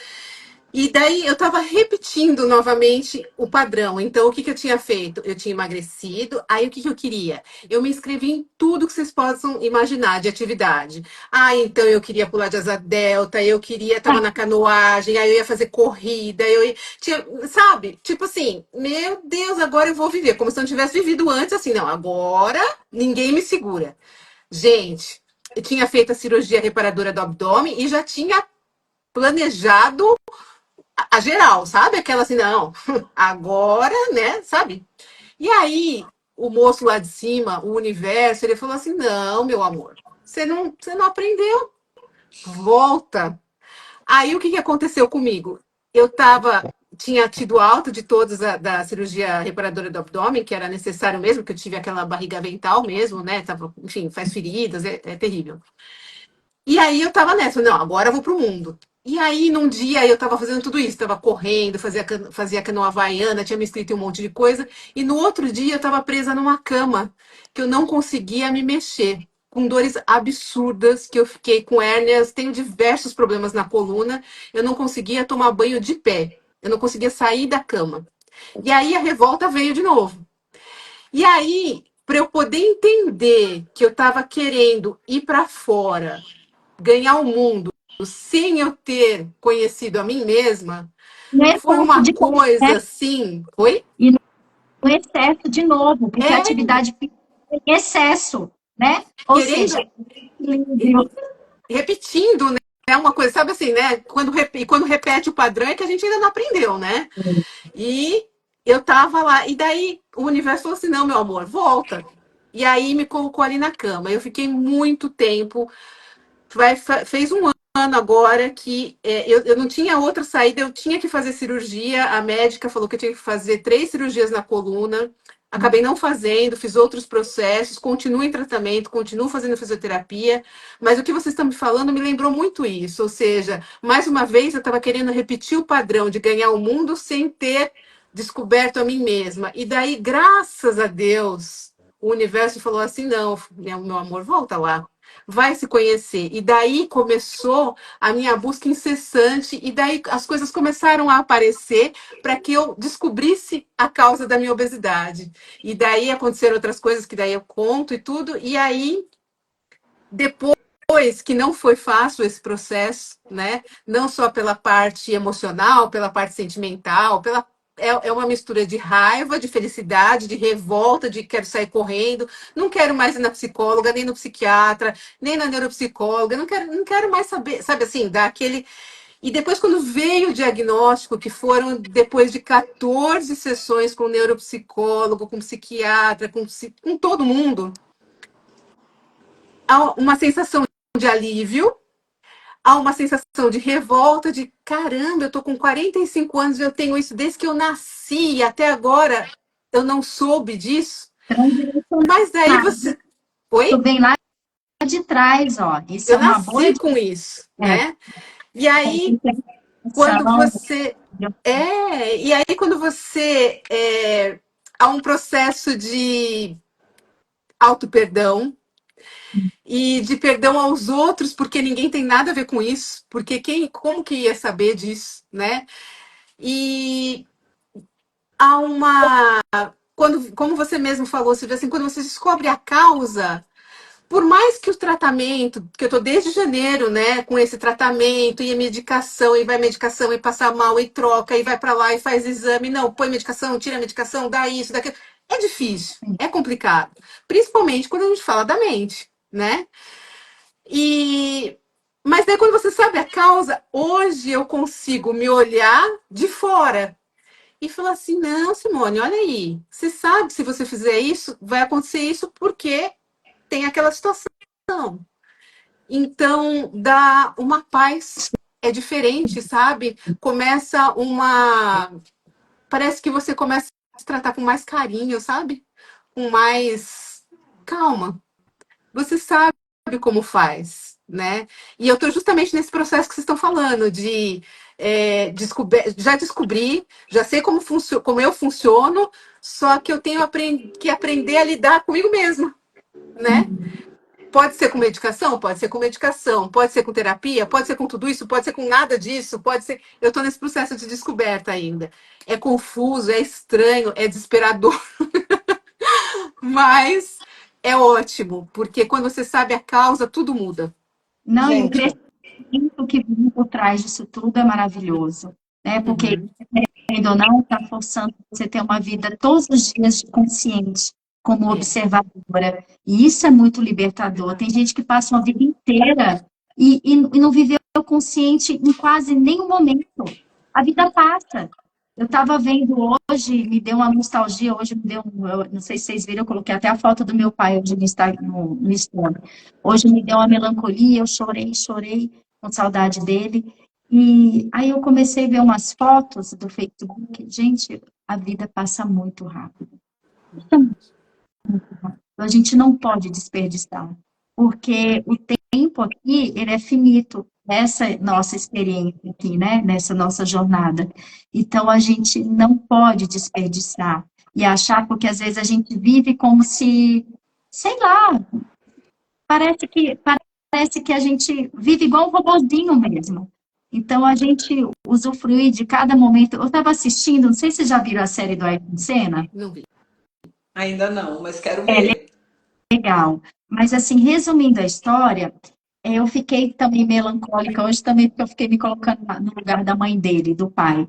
E daí eu estava repetindo novamente o padrão. Então, o que eu tinha feito? Eu tinha emagrecido, aí o que eu queria? Eu me inscrevi em tudo que vocês possam imaginar de atividade. Ah, então eu queria pular de asa delta, eu queria, estava na canoagem, aí eu ia fazer corrida, tinha, sabe? Tipo assim, meu Deus, agora eu vou viver, como se eu não tivesse vivido antes, assim, não, agora ninguém me segura. Gente, eu tinha feito a cirurgia reparadora do abdômen e já tinha planejado a geral, sabe? Aquela assim, não, agora, né, sabe? E aí, o moço lá de cima, o universo, ele falou assim: não, meu amor, você não aprendeu, volta. Aí, o que aconteceu comigo? Tinha tido alta de todas da cirurgia reparadora do abdômen, que era necessário mesmo, que eu tive aquela barriga avental mesmo, né? Tava, enfim, faz feridas, é terrível. E aí eu tava nessa, não, agora eu vou pro mundo. E aí, num dia, eu tava fazendo tudo isso, tava correndo, fazia canoa havaiana, tinha me inscrito em um monte de coisa, e no outro dia eu tava presa numa cama, que eu não conseguia me mexer, com dores absurdas, que eu fiquei com hérnias, tenho diversos problemas na coluna, eu não conseguia tomar banho de pé, eu não conseguia sair da cama. E aí a revolta veio de novo. E aí, para eu poder entender que eu tava querendo ir para fora, ganhar o mundo sem eu ter conhecido a mim mesma, No foi excesso uma de comer, né? coisa assim. Oi? E no excesso de novo, porque a É, atividade física é em excesso, né? Ou seja, querendo, equilíbrio. repetindo, né? É uma coisa, sabe assim, né? Quando repete o padrão é que a gente ainda não aprendeu, né? E eu tava lá, e daí o universo falou assim: não, meu amor, volta. E aí me colocou ali na cama. Eu fiquei muito tempo. Fez um ano agora que eu não tinha outra saída, eu tinha que fazer cirurgia. A médica falou que eu tinha que fazer 3 cirurgias na coluna. Acabei não fazendo, fiz outros processos, continuo em tratamento, continuo fazendo fisioterapia, mas o que vocês estão me falando me lembrou muito isso. Ou seja, mais uma vez eu estava querendo repetir o padrão de ganhar o mundo sem ter descoberto a mim mesma. E daí, graças a Deus, o universo falou assim: não, meu amor, volta lá, vai se conhecer. E daí começou a minha busca incessante, e daí as coisas começaram a aparecer para que eu descobrisse a causa da minha obesidade. E daí aconteceram outras coisas que daí eu conto e tudo, e aí depois que não foi fácil esse processo, né? Não só pela parte emocional, pela parte sentimental, é uma mistura de raiva, de felicidade, de revolta, de quero sair correndo, não quero mais ir na psicóloga, nem no psiquiatra, nem na neuropsicóloga, não quero mais saber, sabe assim, dar aquele. E depois, quando veio o diagnóstico, que foram depois de 14 sessões com neuropsicólogo, com psiquiatra, com todo mundo, há uma sensação de alívio. há uma sensação de revolta, de caramba, eu tô com 45 anos, eu tenho isso desde que eu nasci e até agora eu não soube disso. Mas daí você. Oi? Tu vem lá de trás, ó. Isso Eu é uma boa nasci com dica. isso, né? E aí, quando Atenção. você. E aí quando você. Há um processo de auto-perdão e de perdão aos outros, porque ninguém tem nada a ver com isso, porque como que ia saber disso, né? E há uma. Como você mesmo falou, Silvia, assim, quando você descobre a causa, por mais que o tratamento, que eu tô desde janeiro, né, com esse tratamento e a medicação, e vai medicação, e passa mal, e troca, e vai para lá, e faz exame, não, põe medicação, tira medicação, dá isso, daquilo. É difícil, é complicado. Principalmente quando a gente fala da mente, né? E mas daí quando você sabe a causa, hoje eu consigo me olhar de fora e falar assim: não, Simone, olha aí, você sabe, se você fizer isso, vai acontecer isso porque tem aquela situação. Então, dá uma paz, é diferente, sabe? Começa uma. Parece que você começa a se tratar com mais carinho, sabe? Com mais calma. Você sabe como faz, né? E eu estou justamente nesse processo que vocês estão falando, de já descobri, já sei como eu funciono, só que eu tenho que aprender a lidar comigo mesma, né? Pode ser com medicação? Pode ser com medicação. Pode ser com terapia? Pode ser com tudo isso? Pode ser com nada disso? Pode ser. Eu estou nesse processo de descoberta ainda. É confuso, é estranho, é desesperador, mas é ótimo, porque quando você sabe a causa, tudo muda. Não, e o Gente, crescimento que vem por trás disso tudo é maravilhoso, né? Porque, Uhum. querendo ou não, está forçando você ter uma vida todos os dias consciente, como É. observadora. E isso é muito libertador. Tem gente que passa uma vida inteira e não viveu consciente em quase nenhum momento. A vida passa. Eu estava vendo hoje, me deu uma nostalgia, hoje me deu, não sei se vocês viram, eu coloquei até a foto do meu pai hoje no Instagram. Hoje me deu uma melancolia, eu chorei, chorei com saudade dele. E aí eu comecei a ver umas fotos do Facebook. Gente, a vida passa muito rápido. A gente não pode desperdiçar, porque o tempo aqui, ele é finito, essa nossa experiência aqui, né, nessa nossa jornada. Então, a gente não pode desperdiçar e achar, porque às vezes a gente vive como se, sei lá, parece que a gente vive igual um robozinho mesmo. Então, a gente usufruir de cada momento. Eu estava assistindo, não sei se vocês já viram a série do Ayrton Senna. Não vi. Ainda não, mas quero É ver. legal. Mas, assim, resumindo a história, eu fiquei também melancólica hoje também, porque eu fiquei me colocando no lugar da mãe dele, do pai.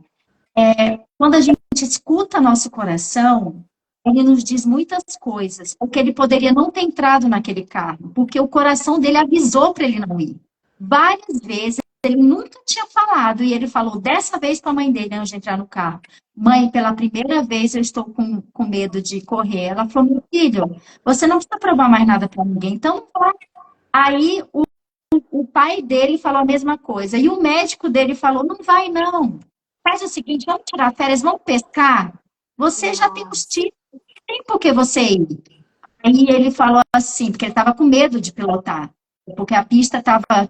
Quando a gente escuta nosso coração, ele nos diz muitas coisas, porque ele poderia não ter entrado naquele carro, porque o coração dele avisou para ele não ir. Várias vezes ele nunca tinha falado, e ele falou dessa vez para a mãe dele antes de entrar no carro: mãe, pela primeira vez eu estou com medo de correr. Ela falou: meu filho, você não precisa provar mais nada para ninguém, então não vai. Aí o pai dele falou a mesma coisa, e o médico dele falou: não vai não. Faz o seguinte, vamos tirar férias, vamos pescar. Você já tem os Nossa. títulos, tem por que você ir. Aí ele falou assim, porque ele estava com medo de pilotar, porque a pista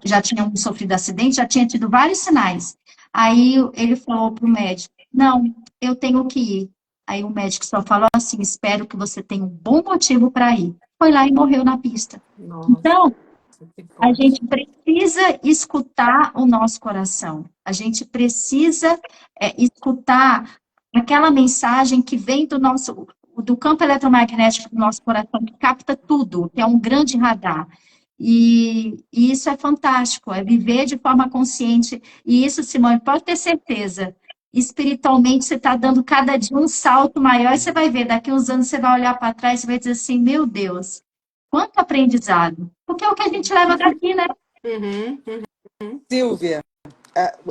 já tinha sofrido acidente, já tinha tido vários sinais. Aí ele falou para o médico: não, eu tenho que ir. Aí o médico só falou assim: espero que você tenha um bom motivo para ir. Foi lá e morreu na pista. Nossa, Então, que a forte. gente precisa escutar o nosso coração. A gente precisa escutar aquela mensagem que vem do campo eletromagnético do nosso coração, que capta tudo, que é um grande radar. E isso é fantástico, é viver de forma consciente. E isso, Simone, pode ter certeza. Espiritualmente, você está dando cada dia um salto maior, e você vai ver, daqui uns anos você vai olhar para trás e vai dizer assim: meu Deus, quanto aprendizado. Porque é o que a gente leva daqui, né? Uhum. Silvia,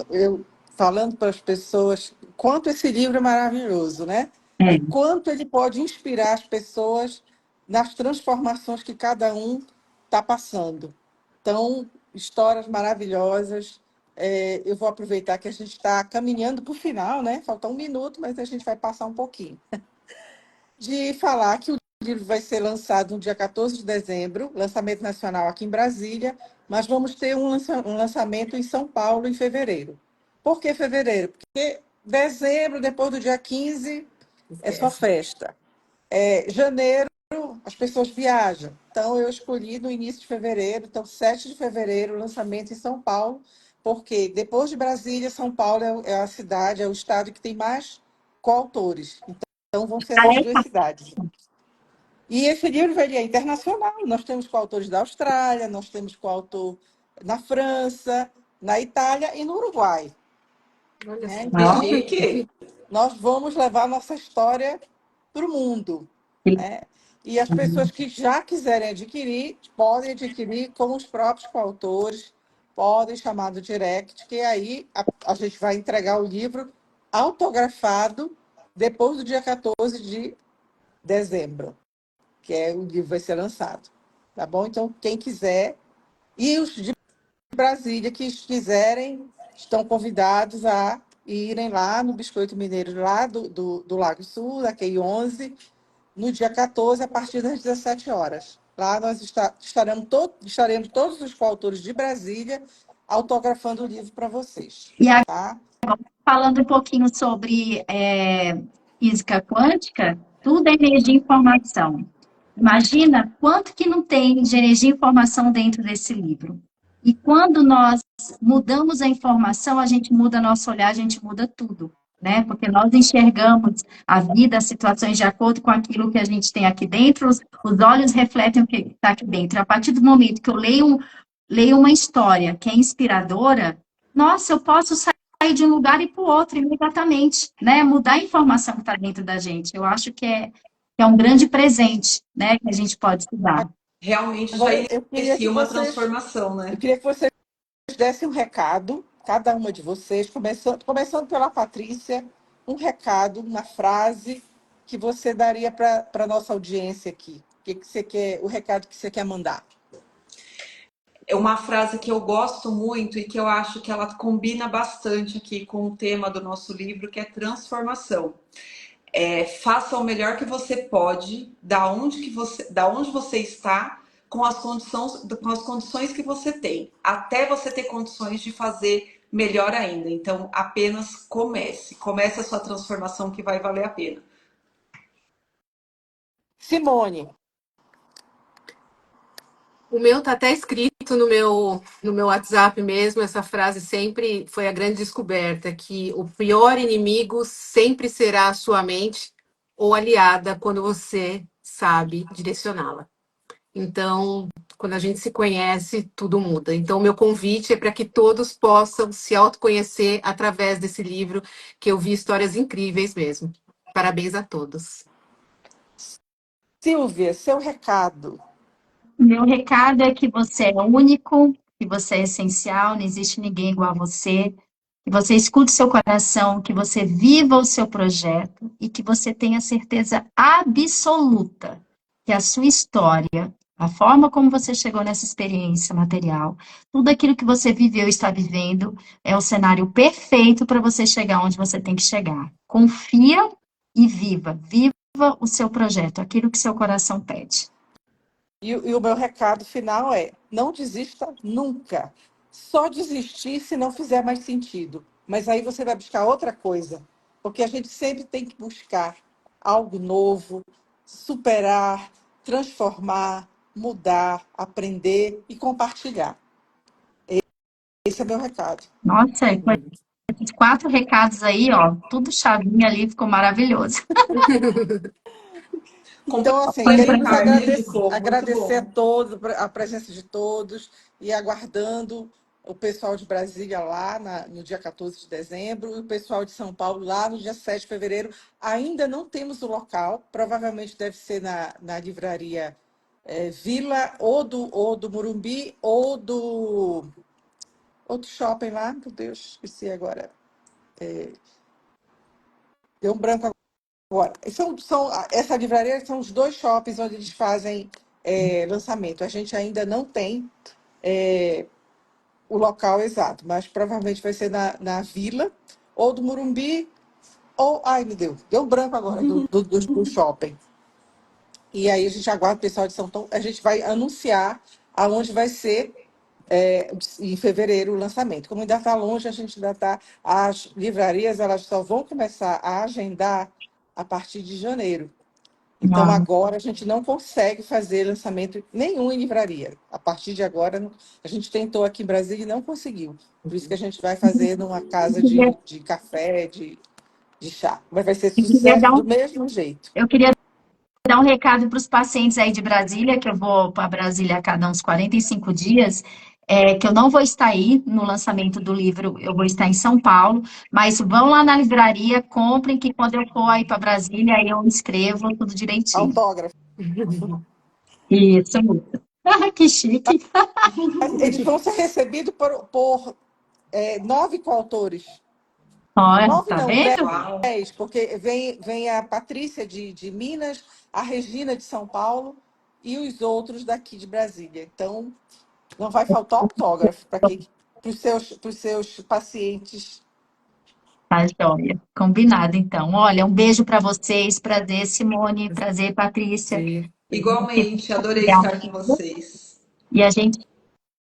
eu falando para as pessoas quanto esse livro é maravilhoso, né? É. O quanto ele pode inspirar as pessoas nas transformações que cada um está passando. Então, histórias maravilhosas. Eu vou aproveitar que a gente está caminhando para o final, né? Falta 1 minuto, mas a gente vai passar um pouquinho. De falar que o livro vai ser lançado no dia 14 de dezembro, lançamento nacional aqui em Brasília, mas vamos ter um lançamento em São Paulo em fevereiro. Por que fevereiro? Porque dezembro, depois do dia 15, é só festa. Janeiro, as pessoas viajam. Então, eu escolhi no início de fevereiro, então, 7 de fevereiro, lançamento em São Paulo, porque depois de Brasília, São Paulo é a cidade, é o estado que tem mais coautores. Então, vão ser essas duas cidades. E esse livro ele é internacional. Nós temos coautores da Austrália, nós temos coautor na França, na Itália e no Uruguai. Olha só. Que chique! Nós vamos levar nossa história para o mundo. Né? E as pessoas que já quiserem adquirir, podem adquirir com os próprios coautores, podem chamar do direct, que aí a gente vai entregar o livro autografado depois do dia 14 de dezembro, que o livro vai ser lançado. Tá bom? Então, quem quiser, e os de Brasília que quiserem, estão convidados a irem lá no Biscoito Mineiro, lá do Lago Sul, da QI 11, no dia 14, a partir das 17 horas. Lá nós estaremos todos os coautores de Brasília autografando o livro para vocês. E Tá? falando um pouquinho sobre física quântica, tudo é energia e informação. Imagina quanto que não tem de energia e informação dentro desse livro. E quando nós mudamos a informação, a gente muda nosso olhar, a gente muda tudo, né? Porque nós enxergamos a vida, as situações de acordo com aquilo que a gente tem aqui dentro, os olhos refletem o que está aqui dentro. A partir do momento que eu leio uma história que é inspiradora, nossa, eu posso sair de um lugar e ir para o outro imediatamente, né? Mudar a informação que está dentro da gente. Eu acho que é um grande presente, né? Que a gente pode estudar. Realmente já Agora, inicia uma transformação, né? eu queria que vocês dessem um recado, cada uma de vocês, começando pela Patrícia, um recado, uma frase que você daria para a nossa audiência aqui. Que você quer, o recado que você quer mandar? É uma frase que eu gosto muito e que eu acho que ela combina bastante aqui com o tema do nosso livro, que é transformação. Faça o melhor que você pode, da onde você está, com as condições que você tem, até você ter condições de fazer melhor ainda. Então, apenas comece a sua transformação que vai valer a pena. Simone. O meu tá até escrito no meu WhatsApp mesmo, essa frase sempre foi a grande descoberta, que o pior inimigo sempre será a sua mente ou aliada quando você sabe direcioná-la. Então, quando a gente se conhece, tudo muda. Então, o meu convite é para que todos possam se autoconhecer através desse livro, que eu vi histórias incríveis mesmo. Parabéns a todos. Silvia, seu recado. Meu recado é que você é único, que você é essencial, não existe ninguém igual a você, que você escute seu coração, que você viva o seu projeto e que você tenha certeza absoluta que a sua história, a forma como você chegou nessa experiência material, tudo aquilo que você viveu e está vivendo é o cenário perfeito para você chegar onde você tem que chegar. Confia e viva o seu projeto, aquilo que seu coração pede. E o meu recado final é: não desista nunca. Só desistir se não fizer mais sentido. Mas aí você vai buscar outra coisa. Porque a gente sempre tem que buscar algo novo, superar, transformar, mudar, aprender e compartilhar. Esse é meu recado. Nossa, com esses 4 recados aí, ó, tudo chavinha ali, ficou maravilhoso. Então, assim, queremos agradecer a todos, a presença de todos, e aguardando o pessoal de Brasília lá no dia 14 de dezembro, e o pessoal de São Paulo lá no dia 7 de fevereiro. Ainda não temos o local, provavelmente deve ser na livraria Vila, ou do Morumbi, ou do outro shopping lá, meu Deus, esqueci agora. Deu um branco agora. Essa livraria são os 2 shoppings onde eles fazem lançamento. A gente ainda não tem o local exato, mas provavelmente vai ser na Vila, ou do Morumbi, ou... Ai, me deu branco agora, do shopping. E aí a gente aguarda o pessoal de São Paulo, a gente vai anunciar aonde vai ser em fevereiro o lançamento. Como ainda está longe, a gente ainda está... As livrarias elas só vão começar a agendar a partir de janeiro. Então, Não. agora a gente não consegue fazer lançamento nenhum em livraria. A partir de agora, a gente tentou aqui em Brasília e não conseguiu. Por isso que a gente vai fazer numa casa de café, de chá. Mas vai ser Eu queria sucesso dar do um, mesmo jeito. eu queria dar um recado para os pacientes aí de Brasília, que eu vou para Brasília a cada uns 45 dias, que eu não vou estar aí no lançamento do livro, eu vou estar em São Paulo, mas vão lá na livraria, comprem, que quando eu for aí para Brasília, aí eu escrevo tudo direitinho. Autógrafo. Isso. Que chique. Mas eles vão ser recebidos por 9 coautores. Olha, 9 tá não, vendo? Uau! 10, porque vem a Patrícia de Minas, a Regina de São Paulo e os outros daqui de Brasília. Então, não vai faltar autógrafo para os seus pacientes. Tá joia. Combinado, então. Olha, um beijo para vocês. Prazer, Simone. Prazer, Patrícia. Sim, Igualmente, adorei estar com vocês. E a gente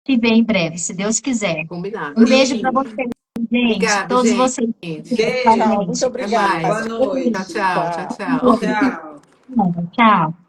se vê em breve, se Deus quiser. combinado. Um beijo para vocês, gente. Obrigada, Todos vocês gente. Tchau, muito Beijo, Até obrigada. boa mais. noite. Tchau, tchau, tchau, Tchau. tchau. Tchau. Tchau.